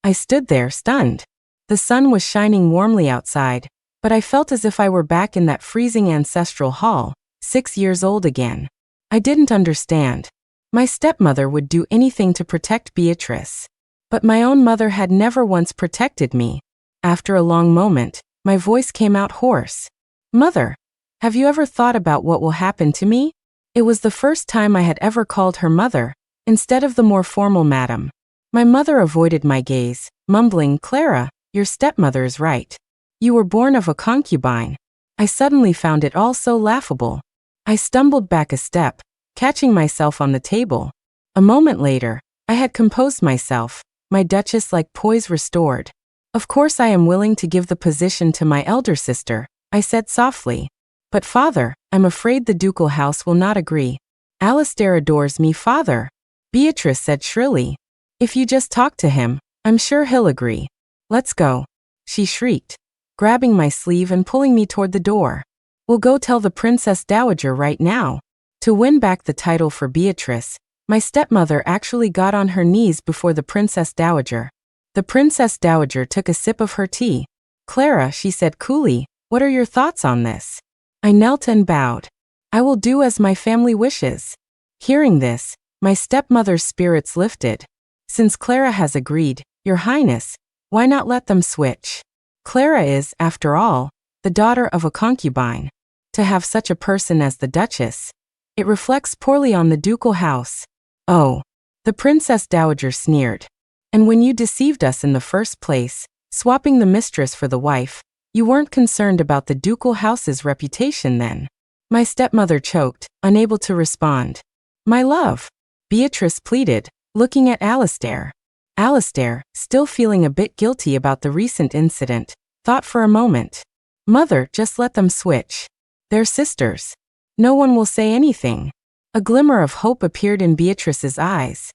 I stood there, stunned. The sun was shining warmly outside, but I felt as if I were back in that freezing ancestral hall, 6 years old again. I didn't understand. My stepmother would do anything to protect Beatrice. But my own mother had never once protected me. After a long moment, my voice came out hoarse. Mother, have you ever thought about what will happen to me? It was the first time I had ever called her mother, instead of the more formal madam. My mother avoided my gaze, mumbling, Clara, your stepmother is right. You were born of a concubine. I suddenly found it all so laughable. I stumbled back a step, catching myself on the table. A moment later, I had composed myself, my duchess-like poise restored. Of course I am willing to give the position to my elder sister, I said softly. But father, I'm afraid the ducal house will not agree. Alistair adores me, father. Beatrice said shrilly. If you just talk to him, I'm sure he'll agree. Let's go. she shrieked, grabbing my sleeve and pulling me toward the door. We'll go tell the Princess Dowager right now. To win back the title for Beatrice, my stepmother actually got on her knees before the Princess Dowager. The Princess Dowager took a sip of her tea. Clara, she said coolly, what are your thoughts on this? I knelt and bowed. I will do as my family wishes. Hearing this, my stepmother's spirits lifted. Since Clara has agreed, Your Highness, why not let them switch? Clara is, after all, the daughter of a concubine. To have such a person as the Duchess, it reflects poorly on the ducal house. Oh, the Princess Dowager sneered. And when you deceived us in the first place, swapping the mistress for the wife, you weren't concerned about the ducal house's reputation then. My stepmother choked, unable to respond. My love, Beatrice pleaded, looking at Alistair. Alistair, still feeling a bit guilty about the recent incident, thought for a moment. Mother, just let them switch. They're sisters. No one will say anything. A glimmer of hope appeared in Beatrice's eyes.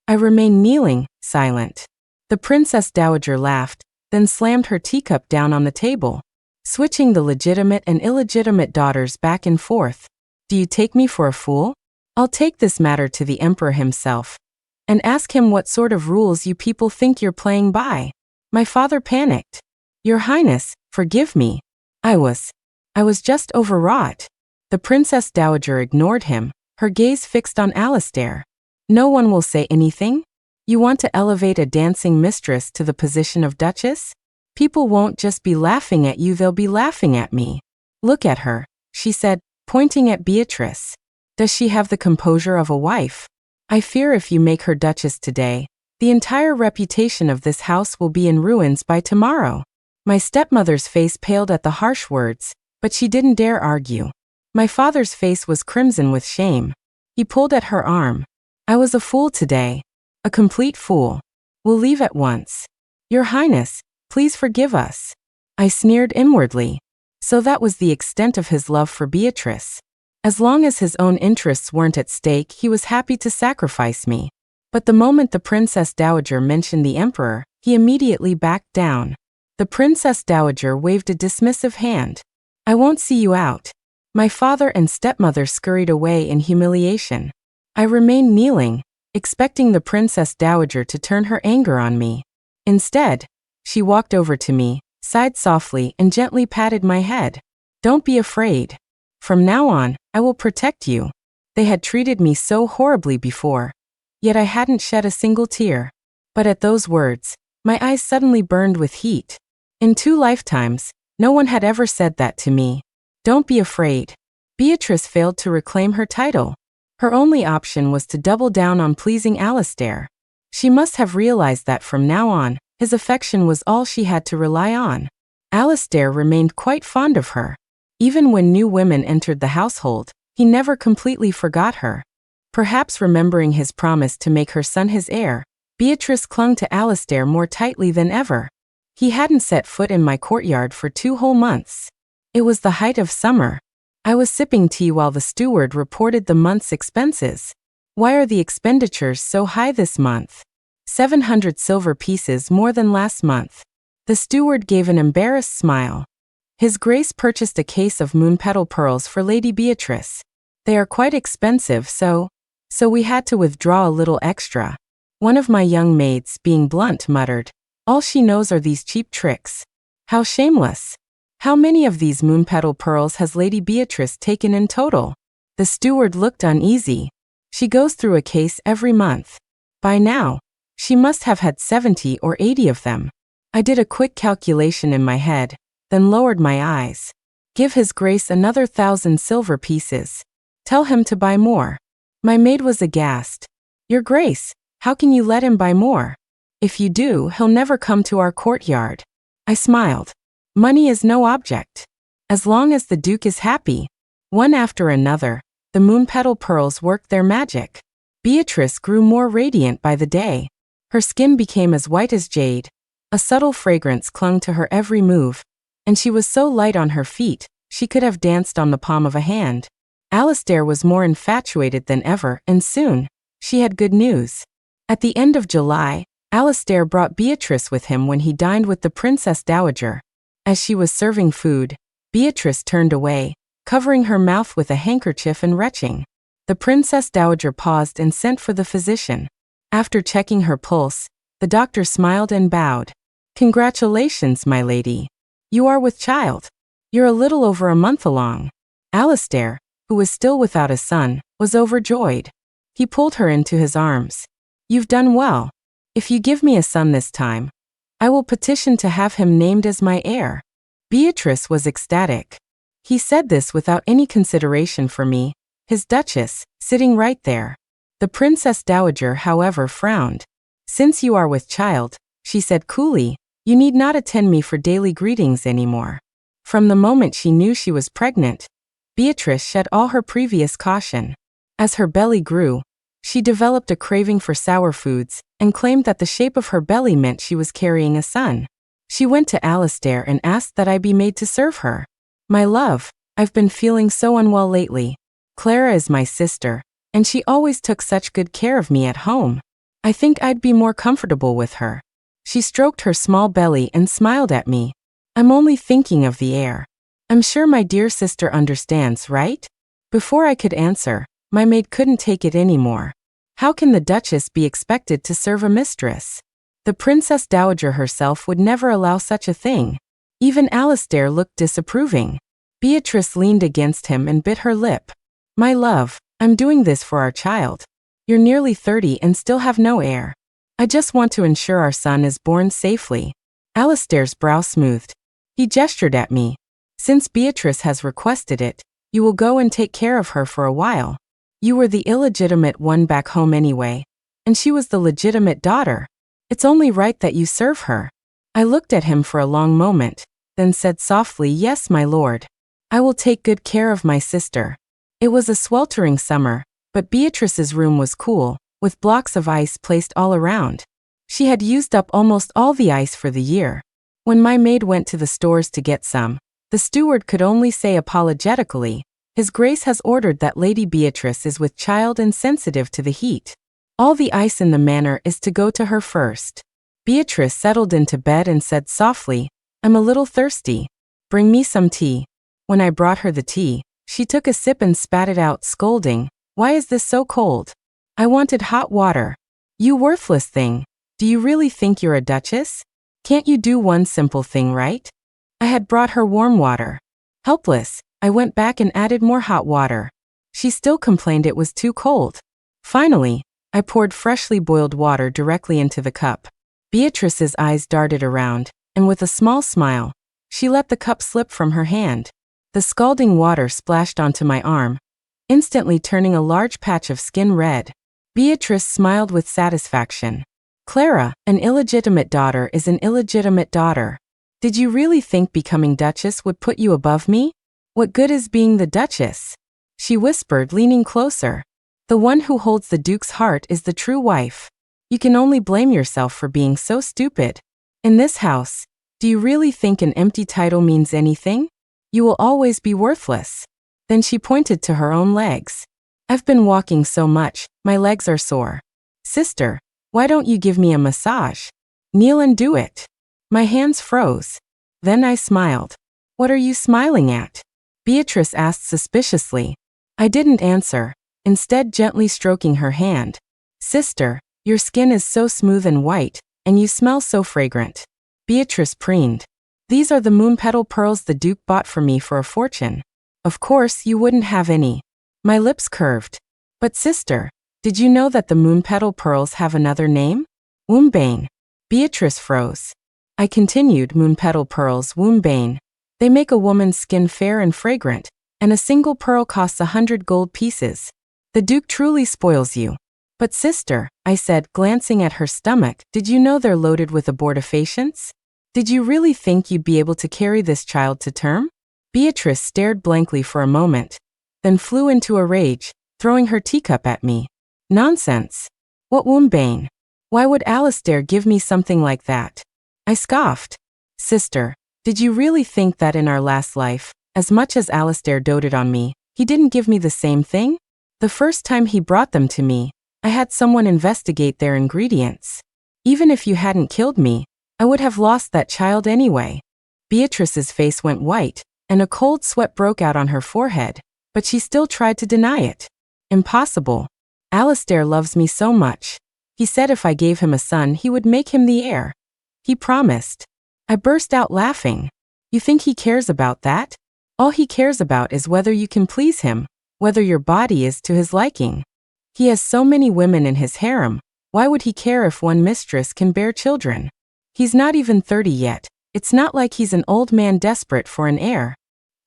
I remained kneeling, silent. The Princess Dowager laughed, then slammed her teacup down on the table, switching the legitimate and illegitimate daughters back and forth. Do you take me for a fool? I'll take this matter to the Emperor himself and ask him what sort of rules you people think you're playing by. My father panicked. Your Highness, forgive me. I was just overwrought. The Princess Dowager ignored him, her gaze fixed on Alistair. No one will say anything? You want to elevate a dancing mistress to the position of Duchess? People won't just be laughing at you, they'll be laughing at me. Look at her, she said, pointing at Beatrice. Does she have the composure of a wife? I fear if you make her Duchess today, the entire reputation of this house will be in ruins by tomorrow. My stepmother's face paled at the harsh words, but she didn't dare argue. My father's face was crimson with shame. He pulled at her arm. I was a fool today. A complete fool. We'll leave at once. Your Highness, please forgive us. I sneered inwardly. So that was the extent of his love for Beatrice. As long as his own interests weren't at stake, he was happy to sacrifice me. But the moment the Princess Dowager mentioned the Emperor, he immediately backed down. The Princess Dowager waved a dismissive hand. I won't see you out. My father and stepmother scurried away in humiliation. I remained kneeling, expecting the Princess Dowager to turn her anger on me. Instead, she walked over to me, sighed softly, and gently patted my head. Don't be afraid. From now on, I will protect you. They had treated me so horribly before, yet I hadn't shed a single tear. But at those words, my eyes suddenly burned with heat. In 2 lifetimes, no one had ever said that to me. Don't be afraid. Beatrice failed to reclaim her title. Her only option was to double down on pleasing Alistair. She must have realized that from now on, his affection was all she had to rely on. Alistair remained quite fond of her. Even when new women entered the household, he never completely forgot her. Perhaps remembering his promise to make her son his heir, Beatrice clung to Alistair more tightly than ever. He hadn't set foot in my courtyard for 2 whole months. It was the height of summer. I was sipping tea while the steward reported the month's expenses. Why are the expenditures so high this month? 700 silver pieces more than last month. The steward gave an embarrassed smile. His Grace purchased a case of moon-petal pearls for Lady Beatrice. They are quite expensive, so we had to withdraw a little extra. One of my young maids, being blunt, muttered, all she knows are these cheap tricks. How shameless. How many of these moon-petal pearls has Lady Beatrice taken in total? The steward looked uneasy. She goes through a case every month. By now, she must have had 70 or 80 of them. I did a quick calculation in my head, then lowered my eyes. Give His Grace another 1,000 silver pieces. Tell him to buy more. My maid was aghast. Your Grace, how can you let him buy more? If you do, he'll never come to our courtyard. I smiled. Money is no object. As long as the Duke is happy. One after another, the moon-petal pearls worked their magic. Beatrice grew more radiant by the day. Her skin became as white as jade. A subtle fragrance clung to her every move, and she was so light on her feet, she could have danced on the palm of a hand. Alistair was more infatuated than ever, and soon, she had good news. At the end of July, Alistair brought Beatrice with him when he dined with the Princess Dowager. As she was serving food, Beatrice turned away, covering her mouth with a handkerchief and retching. The Princess Dowager paused and sent for the physician. After checking her pulse, the doctor smiled and bowed. "Congratulations, my lady. You are with child. You're a little over a month along." Alistair, who was still without a son, was overjoyed. He pulled her into his arms. "You've done well. If you give me a son this time, I will petition to have him named as my heir." Beatrice was ecstatic. He said this without any consideration for me, his duchess, sitting right there. The Princess Dowager, however, frowned. "Since you are with child," she said coolly, "you need not attend me for daily greetings anymore." From the moment she knew she was pregnant, Beatrice shed all her previous caution. As her belly grew, she developed a craving for sour foods and claimed that the shape of her belly meant she was carrying a son. She went to Alistair and asked that I be made to serve her. "My love, I've been feeling so unwell lately. Clara is my sister, and she always took such good care of me at home. I think I'd be more comfortable with her." She stroked her small belly and smiled at me. "I'm only thinking of the heir. I'm sure my dear sister understands, right?" Before I could answer, my maid couldn't take it anymore. How can the duchess be expected to serve a mistress? The Princess Dowager herself would never allow such a thing. Even Alistair looked disapproving. Beatrice leaned against him and bit her lip. "My love, I'm doing this for our child. You're nearly 30 and still have no heir. I just want to ensure our son is born safely." Alistair's brow smoothed. He gestured at me. "Since Beatrice has requested it, you will go and take care of her for a while. You were the illegitimate one back home anyway, and she was the legitimate daughter. It's only right that you serve her." I looked at him for a long moment, then said softly, "Yes, my lord. I will take good care of my sister." It was a sweltering summer, but Beatrice's room was cool, with blocks of ice placed all around. She had used up almost all the ice for the year. When my maid went to the stores to get some, the steward could only say apologetically, "His Grace has ordered that Lady Beatrice is with child and sensitive to the heat. All the ice in the manor is to go to her first." Beatrice settled into bed and said softly, "I'm a little thirsty. Bring me some tea." When I brought her the tea, she took a sip and spat it out, scolding, "Why is this so cold? I wanted hot water." "You worthless thing. Do you really think you're a duchess? Can't you do one simple thing right?" I had brought her warm water. Helpless, I went back and added more hot water. She still complained it was too cold. Finally, I poured freshly boiled water directly into the cup. Beatrice's eyes darted around, and with a small smile, she let the cup slip from her hand. The scalding water splashed onto my arm, instantly turning a large patch of skin red. Beatrice smiled with satisfaction. "Clara, an illegitimate daughter is an illegitimate daughter. Did you really think becoming duchess would put you above me? What good is being the duchess?" she whispered, leaning closer. "The one who holds the duke's heart is the true wife. You can only blame yourself for being so stupid. In this house, do you really think an empty title means anything? You will always be worthless." Then she pointed to her own legs. "I've been walking so much, my legs are sore. Sister, why don't you give me a massage? Kneel and do it." My hands froze. Then I smiled. "What are you smiling at?" Beatrice asked suspiciously. I didn't answer, instead gently stroking her hand. "Sister, your skin is so smooth and white, and you smell so fragrant." Beatrice preened. "These are the moon petal pearls the Duke bought for me for a fortune. Of course you wouldn't have any." My lips curved. "But sister, did you know that the moon petal pearls have another name? Wombane." Beatrice froze. I continued, "Moon petal pearls, wombane. They make a woman's skin fair and fragrant, and a single pearl costs 100 gold pieces. The Duke truly spoils you." "But sister," I said, glancing at her stomach, "did you know they're loaded with abortifacients? Did you really think you'd be able to carry this child to term?" Beatrice stared blankly for a moment, then flew into a rage, throwing her teacup at me. "Nonsense. What wombane? Why would Alistair give me something like that?" I scoffed. "Sister, did you really think that in our last life, as much as Alistair doted on me, he didn't give me the same thing? The first time he brought them to me, I had someone investigate their ingredients. Even if you hadn't killed me, I would have lost that child anyway. Beatrice's face went white, and a cold sweat broke out on her forehead, but she still tried to deny it. Impossible. Alistair loves me so much. He said if I gave him a son he would make him the heir. He promised. I burst out laughing. You think he cares about that? All he cares about is whether you can please him, whether your body is to his liking. He has so many women in his harem, why would he care if one mistress can bear children? He's not even 30 yet. It's not like he's an old man desperate for an heir.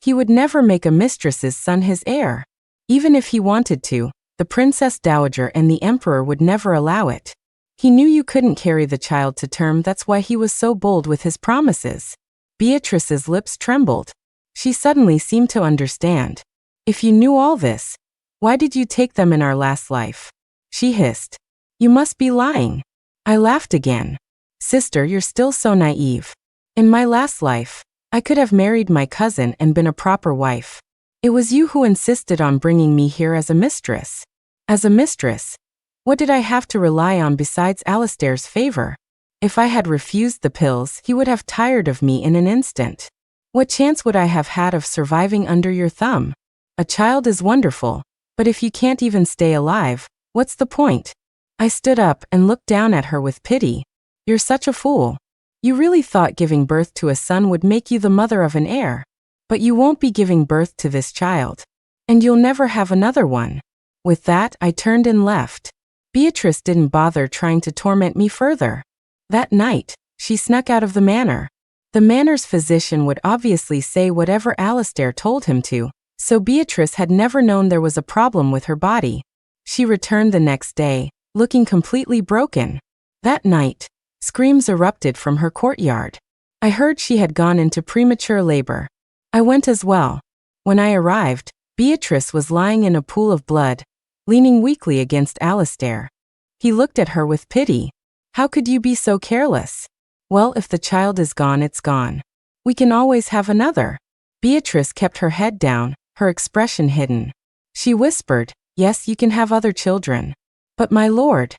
He would never make a mistress's son his heir. Even if he wanted to, the Princess Dowager and the Emperor would never allow it. He knew you couldn't carry the child to term, that's why he was so bold with his promises. Beatrice's lips trembled. She suddenly seemed to understand. If you knew all this, why did you take them in our last life? She hissed. You must be lying. I laughed again. Sister, you're still so naive. In my last life, I could have married my cousin and been a proper wife. It was you who insisted on bringing me here as a mistress. As a mistress, what did I have to rely on besides Alistair's favor? If I had refused the pills, he would have tired of me in an instant. What chance would I have had of surviving under your thumb? A child is wonderful, but if you can't even stay alive, what's the point? I stood up and looked down at her with pity. You're such a fool. You really thought giving birth to a son would make you the mother of an heir. But you won't be giving birth to this child. And you'll never have another one. With that, I turned and left. Beatrice didn't bother trying to torment me further. That night, she snuck out of the manor. The manor's physician would obviously say whatever Alistair told him to, so Beatrice had never known there was a problem with her body. She returned the next day, looking completely broken. That night, screams erupted from her courtyard. I heard she had gone into premature labor. I went as well. When I arrived, Beatrice was lying in a pool of blood, leaning weakly against Alistair. He looked at her with pity. How could you be so careless? Well, if the child is gone, it's gone. We can always have another. Beatrice kept her head down, her expression hidden. She whispered, yes, you can have other children. But my lord,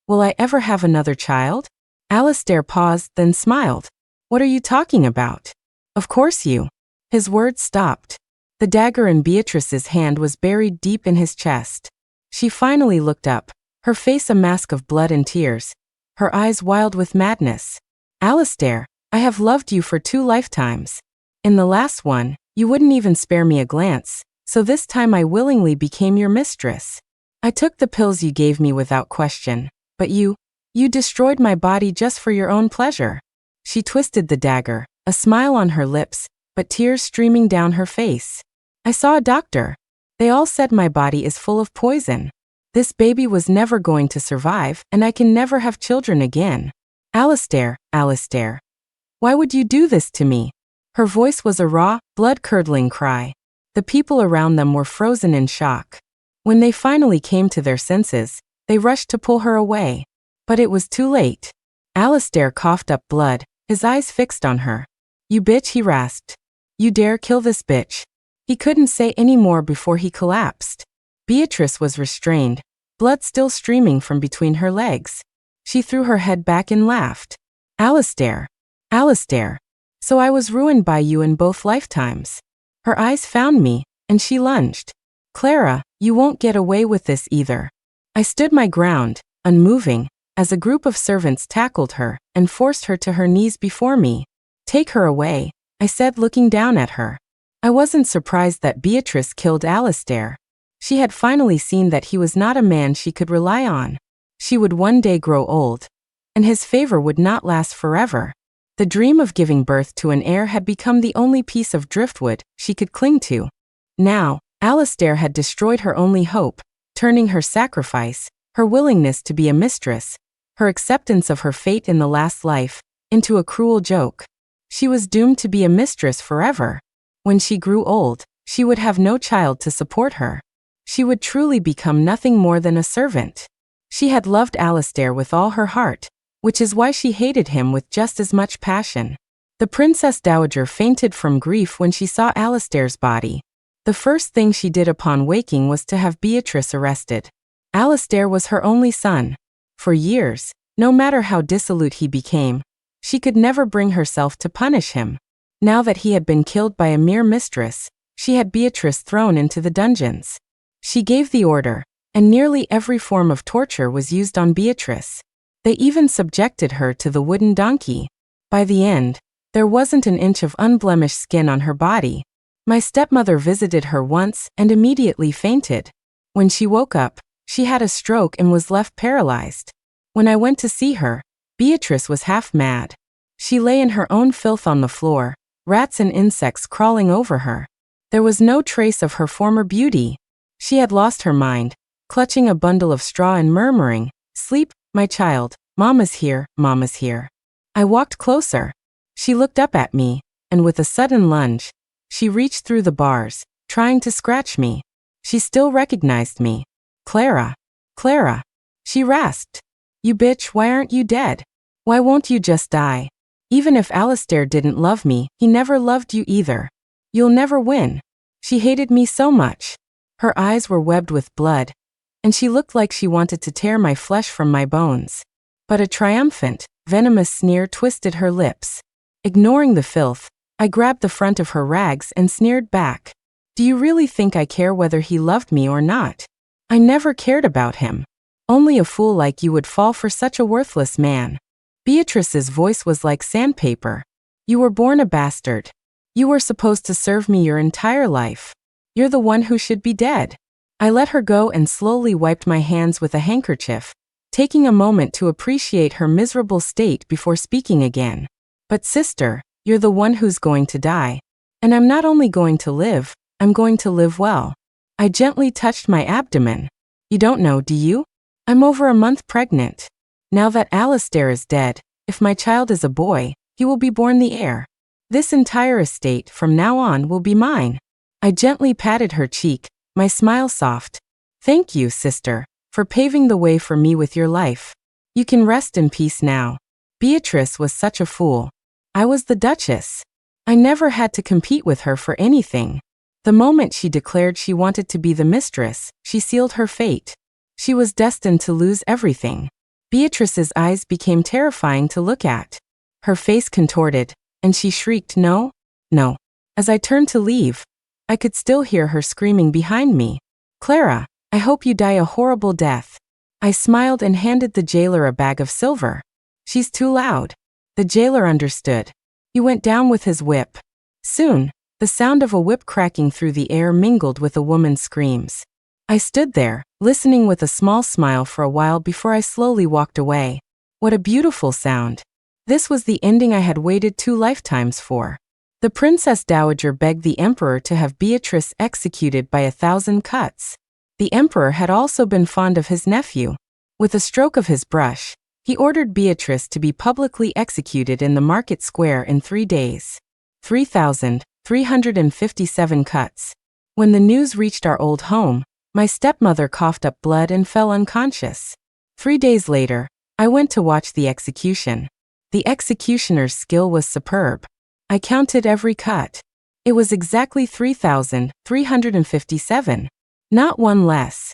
will I ever have another child? Alistair paused, then smiled. What are you talking about? Of course you. His words stopped. The dagger in Beatrice's hand was buried deep in his chest. She finally looked up, her face a mask of blood and tears, her eyes wild with madness. Alistair, I have loved you for 2 lifetimes. In the last one, you wouldn't even spare me a glance, so this time I willingly became your mistress. I took the pills you gave me without question, but you destroyed my body just for your own pleasure. She twisted the dagger, a smile on her lips, but tears streaming down her face. I saw a doctor. They all said my body is full of poison. This baby was never going to survive, and I can never have children again. Alistair, Alistair. Why would you do this to me? Her voice was a raw, blood-curdling cry. The people around them were frozen in shock. When they finally came to their senses, they rushed to pull her away. But it was too late. Alistair coughed up blood, his eyes fixed on her. You bitch, he rasped. You dare kill this bitch. He couldn't say any more before he collapsed. Beatrice was restrained, blood still streaming from between her legs. She threw her head back and laughed. Alistair. Alistair. So I was ruined by you in both lifetimes. Her eyes found me, and she lunged. Clara, you won't get away with this either. I stood my ground, unmoving, as a group of servants tackled her and forced her to her knees before me. Take her away, I said, looking down at her. I wasn't surprised that Beatrice killed Alistair. She had finally seen that he was not a man she could rely on. She would one day grow old, and his favor would not last forever. The dream of giving birth to an heir had become the only piece of driftwood she could cling to. Now, Alistair had destroyed her only hope, turning her sacrifice, her willingness to be a mistress, her acceptance of her fate in the last life, into a cruel joke. She was doomed to be a mistress forever. When she grew old, she would have no child to support her. She would truly become nothing more than a servant. She had loved Alistair with all her heart, which is why she hated him with just as much passion. The Princess Dowager fainted from grief when she saw Alistair's body. The first thing she did upon waking was to have Beatrice arrested. Alistair was her only son. For years, No matter how dissolute he became, she could never bring herself to punish him. Now that he had been killed by a mere mistress, she had Beatrice thrown into the dungeons. She gave the order, and nearly every form of torture was used on Beatrice. They even subjected her to the wooden donkey. By the end, there wasn't an inch of unblemished skin on her body. My stepmother visited her once and immediately fainted. When she woke up, she had a stroke and was left paralyzed. When I went to see her, Beatrice was half mad. She lay in her own filth on the floor, rats and insects crawling over her. There was no trace of her former beauty. She had lost her mind, clutching a bundle of straw and murmuring, "Sleep, my child, Mama's here, Mama's here." I walked closer. She looked up at me, and with a sudden lunge, she reached through the bars, trying to scratch me. She still recognized me. "Clara, Clara," she rasped. "You bitch, why aren't you dead? Why won't you just die? Even if Alistair didn't love me, he never loved you either. You'll never win." She hated me so much. Her eyes were webbed with blood, and she looked like she wanted to tear my flesh from my bones. But a triumphant, venomous sneer twisted her lips. Ignoring the filth, I grabbed the front of her rags and sneered back. "Do you really think I care whether he loved me or not? I never cared about him. Only a fool like you would fall for such a worthless man." Beatrice's voice was like sandpaper. "You were born a bastard. You were supposed to serve me your entire life. You're the one who should be dead." I let her go and slowly wiped my hands with a handkerchief, taking a moment to appreciate her miserable state before speaking again. "But sister, you're the one who's going to die. And I'm not only going to live, I'm going to live well." I gently touched my abdomen. "You don't know, do you? I'm over a month pregnant. Now that Alistair is dead, if my child is a boy, he will be born the heir. This entire estate from now on will be mine." I gently patted her cheek, my smile soft. "Thank you, sister, for paving the way for me with your life. You can rest in peace now." Beatrice was such a fool. I was the duchess. I never had to compete with her for anything. The moment she declared she wanted to be the mistress, she sealed her fate. She was destined to lose everything. Beatrice's eyes became terrifying to look at. Her face contorted, and she shrieked, "No, no." As I turned to leave, I could still hear her screaming behind me. "Clara, I hope you die a horrible death." I smiled and handed the jailer a bag of silver. "She's too loud." The jailer understood. He went down with his whip. Soon, the sound of a whip cracking through the air mingled with a woman's screams. I stood there, listening with a small smile for a while before I slowly walked away. What a beautiful sound. This was the ending I had waited 2 lifetimes for. The Princess Dowager begged the Emperor to have Beatrice executed by 1,000 cuts. The Emperor had also been fond of his nephew. With a stroke of his brush, he ordered Beatrice to be publicly executed in the market square in 3 days. 3,357 cuts. When the news reached our old home, my stepmother coughed up blood and fell unconscious. 3 days later, I went to watch the execution. The executioner's skill was superb. I counted every cut. It was exactly 3,357. Not one less.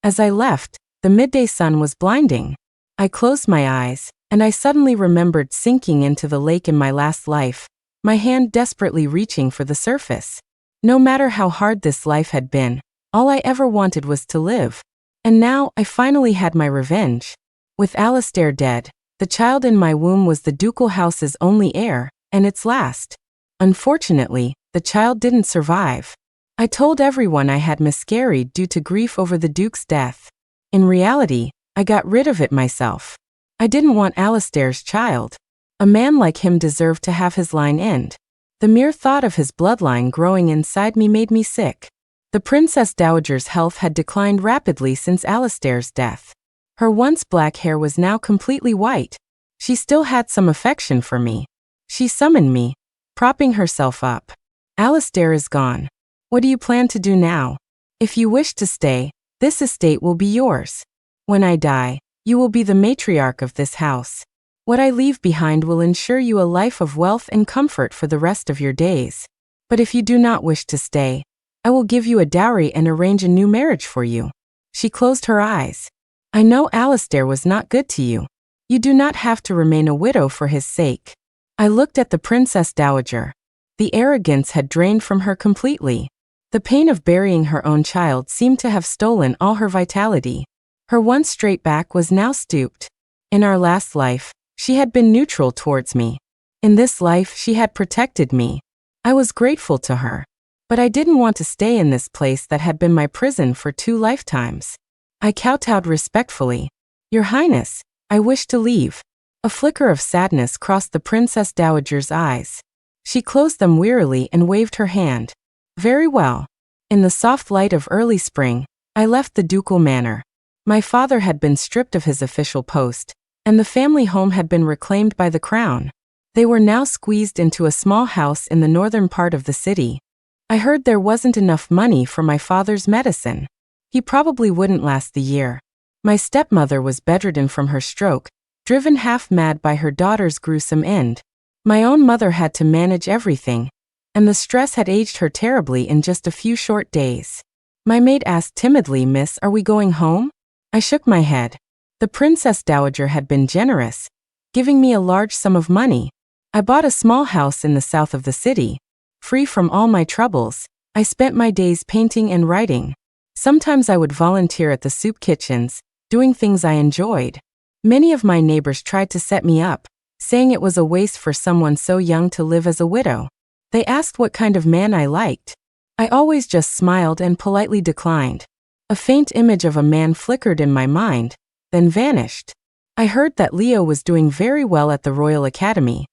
As I left, the midday sun was blinding. I closed my eyes, and I suddenly remembered sinking into the lake in my last life, my hand desperately reaching for the surface. No matter how hard this life had been, all I ever wanted was to live. And now I finally had my revenge. With Alistair dead, the child in my womb was the ducal house's only heir, and its last. Unfortunately, the child didn't survive. I told everyone I had miscarried due to grief over the Duke's death. In reality, I got rid of it myself. I didn't want Alistair's child. A man like him deserved to have his line end. The mere thought of his bloodline growing inside me made me sick. The Princess Dowager's health had declined rapidly since Alistair's death. Her once black hair was now completely white. She still had some affection for me. She summoned me, propping herself up. "Alistair is gone. What do you plan to do now? If you wish to stay, this estate will be yours. When I die, you will be the matriarch of this house. What I leave behind will ensure you a life of wealth and comfort for the rest of your days. But if you do not wish to stay, I will give you a dowry and arrange a new marriage for you." She closed her eyes. "I know Alistair was not good to you. You do not have to remain a widow for his sake. I looked at the Princess Dowager. The arrogance had drained from her completely. The pain of burying her own child seemed to have stolen all her vitality. Her once straight back was now stooped. In our last life, she had been neutral towards me. In this life, she had protected me. I was grateful to her. But I didn't want to stay in this place that had been my prison for 2 lifetimes. I kowtowed respectfully. Your Highness, I wish to leave. A flicker of sadness crossed the Princess Dowager's eyes. She closed them wearily and waved her hand. Very well. In the soft light of early spring, I left the ducal manor. My father had been stripped of his official post, and the family home had been reclaimed by the crown. They were now squeezed into a small house in the northern part of the city. I heard there wasn't enough money for my father's medicine. He probably wouldn't last the year. My stepmother was bedridden from her stroke, driven half mad by her daughter's gruesome end. My own mother had to manage everything, and the stress had aged her terribly in just a few short days. My maid asked timidly, Miss, are we going home? I shook my head. The Princess Dowager had been generous, giving me a large sum of money. I bought a small house in the south of the city. Free from all my troubles, I spent my days painting and writing. Sometimes I would volunteer at the soup kitchens, doing things I enjoyed. Many of my neighbors tried to set me up, saying it was a waste for someone so young to live as a widow. They asked what kind of man I liked. I always just smiled and politely declined. A faint image of a man flickered in my mind, then vanished. I heard that Leo was doing very well at the Royal Academy.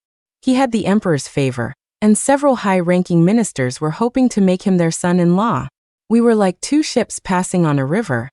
He had the Emperor's favor, and several high-ranking ministers were hoping to make him their son-in-law. We were like 2 ships passing on a river,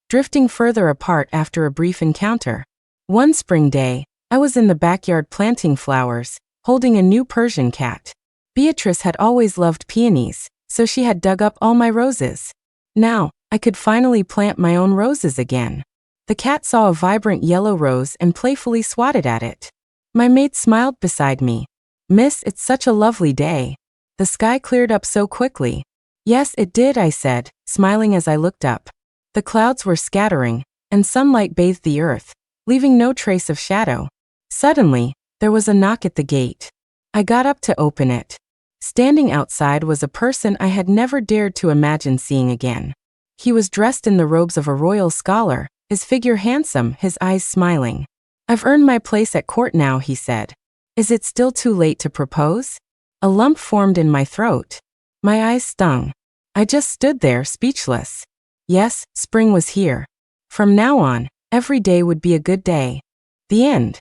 drifting further apart after a brief encounter. One spring day, I was in the backyard planting flowers, holding a new Persian cat. Beatrice had always loved peonies, so she had dug up all my roses. Now, I could finally plant my own roses again. The cat saw a vibrant yellow rose and playfully swatted at it. My maid smiled beside me. Miss, it's such a lovely day. The sky cleared up so quickly. Yes, it did, I said, smiling as I looked up. The clouds were scattering, and sunlight bathed the earth, leaving no trace of shadow. Suddenly, there was a knock at the gate. I got up to open it. Standing outside was a person I had never dared to imagine seeing again. He was dressed in the robes of a royal scholar, his figure handsome, his eyes smiling. I've earned my place at court now, he said. Is it still too late to propose? A lump formed in my throat. My eyes stung. I just stood there, speechless. Yes, spring was here. From now on, every day would be a good day. The end.